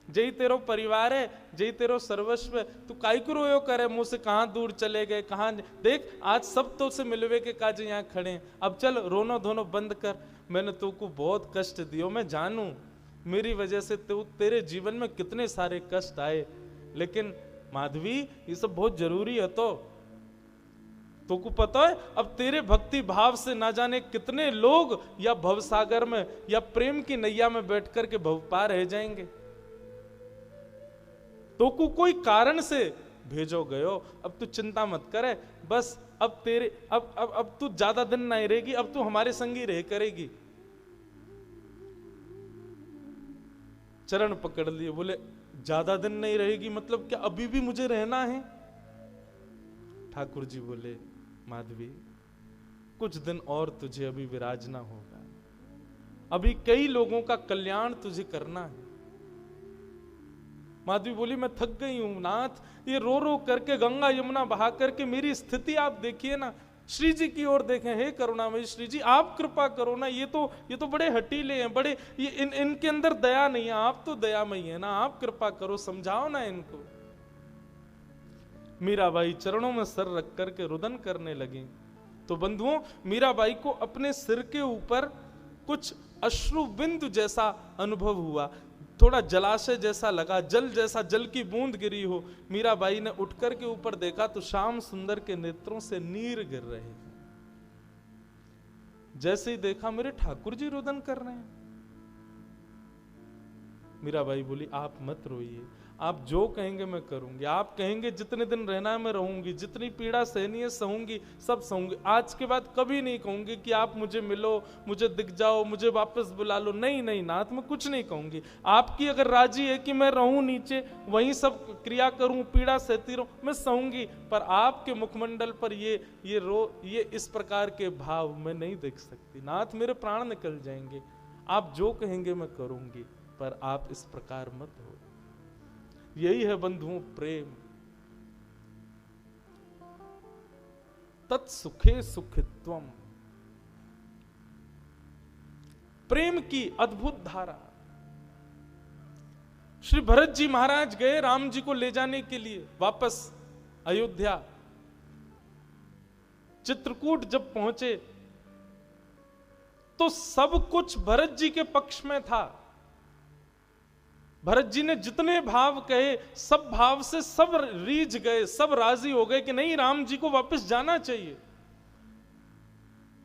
जय तेरो परिवार है, जय तेरो सर्वस्व है, तू काई को रोयो करे, मुंह से कहां दूर चले गए, कहां देख आज सब तो से मिलवे के काज यहाँ खड़े हैं, अब चल रोनो धोनो बंद कर, मैंने तू को बहुत कष्ट दियो, मैं जानू मेरी वजह से तेरे जीवन में कितने सारे कष्ट आए, लेकिन माधवी ये सब बहुत जरूरी है। तो को पता है अब तेरे भक्ति भाव से ना जाने कितने लोग या भवसागर में या प्रेम की नैया में बैठ कर के भव पार रह जाएंगे। तो को कोई कारण से भेजो गयो, अब तू चिंता मत करे, बस अब तेरे अब तू ज्यादा दिन नहीं रहेगी, अब तू हमारे संग ही रह करेगी। चरण पकड़ लिए, बोले ज्यादा दिन नहीं रहेगी मतलब क्या अभी भी मुझे रहना है? ठाकुर जी बोले माधवी कुछ दिन और तुझे अभी विराजना होगा, अभी कई लोगों का कल्याण तुझे करना है। माधवी बोली मैं थक गई हूं नाथ, ये रो रो करके गंगा यमुना बहा करके मेरी स्थिति आप देखिए ना, श्री जी की ओर देखें, हे करुणामयी श्री जी आप कृपा करो ना, ये तो बड़े हटीले हैं, बड़े ये इनके अंदर दया नहीं है, आप तो दयामयी है ना, आप कृपा करो, समझाओ ना इनको। मीराबाई चरणों में सर रख करके रुदन करने लगी। तो बंधुओं मीराबाई को अपने सिर के ऊपर कुछ अश्रु बिंदु जैसा अनुभव हुआ, थोड़ा जलाशय जैसा लगा, जल जैसा, जल की बूंद गिरी हो। मीराबाई ने उठकर के ऊपर देखा तो श्याम सुंदर के नेत्रों से नीर गिर रहे हैं। जैसे ही देखा मेरे ठाकुर जी रुदन कर रहे हैं। मीराबाई बोली आप मत रोइए, आप जो कहेंगे मैं करूंगी, आप कहेंगे जितने दिन रहना है मैं रहूंगी, जितनी पीड़ा सहनी है सहूंगी, सब सहूंगी, आज के बाद कभी नहीं कहूंगी कि आप मुझे मिलो, मुझे दिख जाओ, मुझे वापस बुला लो, नहीं नहीं नाथ मैं कुछ नहीं कहूंगी। आपकी अगर राजी है कि मैं रहूं नीचे वहीं सब क्रिया करूं, पीड़ा सहती रहूं, मैं सहूंगी, पर आपके मुखमंडल पर ये इस प्रकार के भाव मैं नहीं देख सकती नाथ, मेरे प्राण निकल जाएंगे। आप जो कहेंगे मैं करूंगी, पर आप इस प्रकार मत हो। यही है बंधुओं प्रेम, तत्सुखे सुखित्वम, प्रेम की अद्भुत धारा। श्री भरत जी महाराज गए राम जी को ले जाने के लिए वापस अयोध्या। चित्रकूट जब पहुंचे तो सब कुछ भरत जी के पक्ष में था। भरत जी ने जितने भाव कहे सब भाव से सब रीझ गए, सब राजी हो गए कि नहीं राम जी को वापस जाना चाहिए।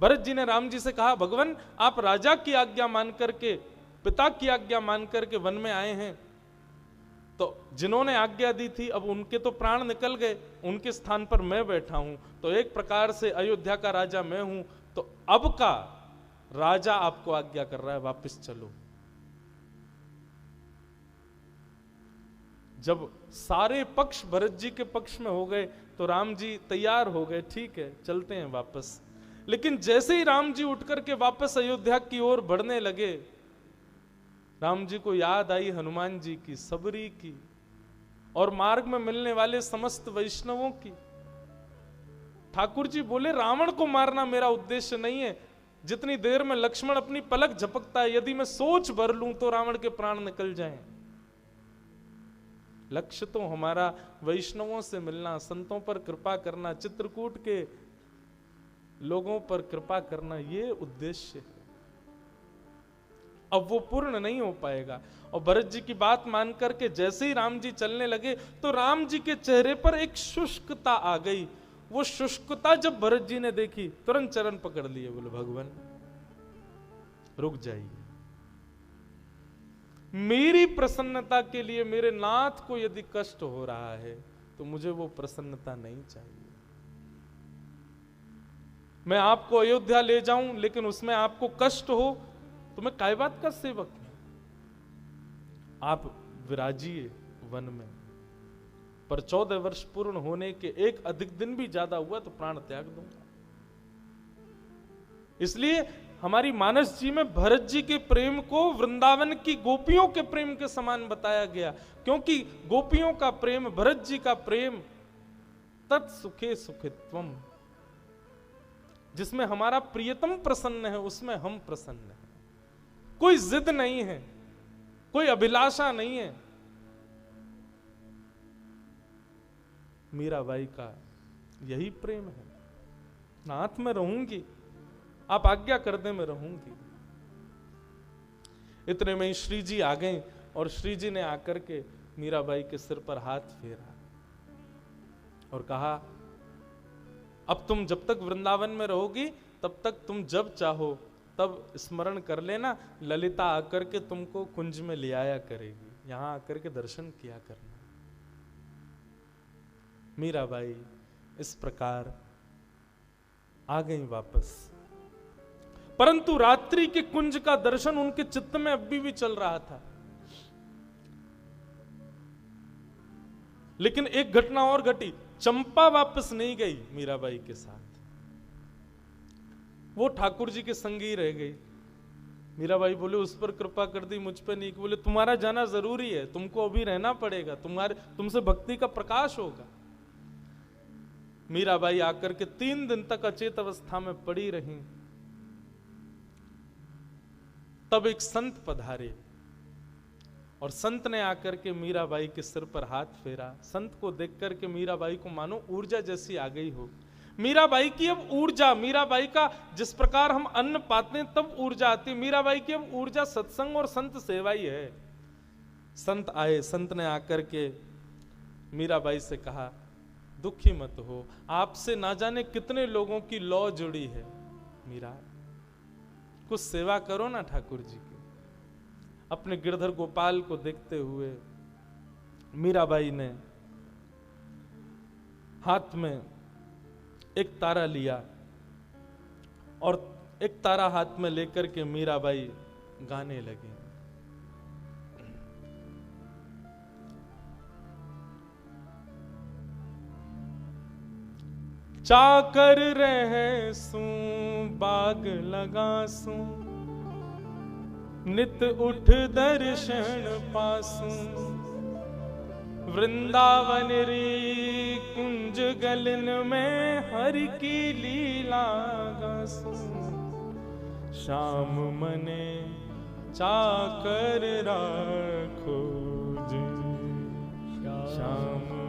भरत जी ने राम जी से कहा भगवान आप राजा की आज्ञा मान करके, पिता की आज्ञा मान करके वन में आए हैं, तो जिन्होंने आज्ञा दी थी अब उनके तो प्राण निकल गए, उनके स्थान पर मैं बैठा हूं, तो एक प्रकार से अयोध्या का राजा मैं हूं, तो अब का राजा आपको आज्ञा कर रहा है वापस चलो। जब सारे पक्ष भरत जी के पक्ष में हो गए तो राम जी तैयार हो गए, ठीक है चलते हैं वापस। लेकिन जैसे ही राम जी उठकर के वापस अयोध्या की ओर बढ़ने लगे, राम जी को याद आई हनुमान जी की, सबरी की और मार्ग में मिलने वाले समस्त वैष्णवों की। ठाकुर जी बोले रावण को मारना मेरा उद्देश्य नहीं है, जितनी देर में लक्ष्मण अपनी पलक झपकता है यदि मैं सोच भर लूं तो रावण के प्राण निकल जाएं। लक्ष्य तो हमारा वैष्णवों से मिलना, संतों पर कृपा करना, चित्रकूट के लोगों पर कृपा करना, ये उद्देश्य है। अब वो पूर्ण नहीं हो पाएगा। और भरत जी की बात मान करके जैसे ही राम जी चलने लगे तो राम जी के चेहरे पर एक शुष्कता आ गई। वो शुष्कता जब भरत जी ने देखी तुरंत चरण पकड़ लिए, बोले भगवान रुक जाइए, मेरी प्रसन्नता के लिए मेरे नाथ को यदि कष्ट हो रहा है तो मुझे वो प्रसन्नता नहीं चाहिए। मैं आपको अयोध्या ले जाऊं लेकिन उसमें आपको कष्ट हो तो मैं काय बात का सेवक हूं। आप विराजिए वन में, पर 14 वर्ष पूर्ण होने के एक अधिक दिन भी ज्यादा हुआ तो प्राण त्याग दूंगा। इसलिए हमारी मानस जी में भरत जी के प्रेम को वृंदावन की गोपियों के प्रेम के समान बताया गया, क्योंकि गोपियों का प्रेम, भरत जी का प्रेम तत्सुखे सुखित्वम, जिसमें हमारा प्रियतम प्रसन्न है उसमें हम प्रसन्न हैं। कोई जिद नहीं है, कोई अभिलाषा नहीं है। मीराबाई का यही प्रेम है, नाथ में रहूंगी, आप आज्ञा कर दे मैं रहूंगी। इतने में श्री जी आ गए और श्री जी ने आकर के मीराबाई के सिर पर हाथ फेरा। और कहा अब तुम जब तक वृंदावन में रहोगी तब तक तुम जब चाहो तब स्मरण कर लेना, ललिता आकर के तुमको कुंज में ले आया करेगी, यहां आकर के दर्शन किया करना। मीराबाई इस प्रकार आ गई वापस, परंतु रात्रि के कुंज का दर्शन उनके चित्त में अभी भी चल रहा था। लेकिन एक घटना और घटी, चंपा वापस नहीं गई मीराबाई के साथ, वो ठाकुर जी के संग ही रह गई। मीराबाई बोले उस पर कृपा कर दी, मुझ पे नहीं। बोले तुम्हारा जाना जरूरी है, तुमको अभी रहना पड़ेगा, तुमसे भक्ति का प्रकाश होगा। मीराबाई आकर के 3 दिन तक अचेत अवस्था में पड़ी रही। तब एक संत पधारे और संत ने आकर के मीराबाई के सिर पर हाथ फेरा। संत को देख करके मीराबाई को मानो ऊर्जा जैसी आ गई हो। मीराबाई की अब ऊर्जा, मीराबाई का जिस प्रकार हम अन्न पाते हैं तब ऊर्जा आती है, मीराबाई की अब ऊर्जा सत्संग और संत सेवा ही है। संत आए, संत ने आकर के मीराबाई से कहा दुखी मत हो, आपसे ना जाने कितने लोगों की लौ जुड़ी है, मीरा कुछ सेवा करो ना ठाकुर जी की। अपने गिरधर गोपाल को देखते हुए मीराबाई ने हाथ में एक तारा लिया और एक तारा हाथ में लेकर के मीराबाई गाने लगी। चाकर रहे सू बाग लगासू, नित उठ दर्शन पासू, वृंदावन री कुंज गलन में हरि की लीला गासू, श्याम मने चाकर राखो जी, श्याम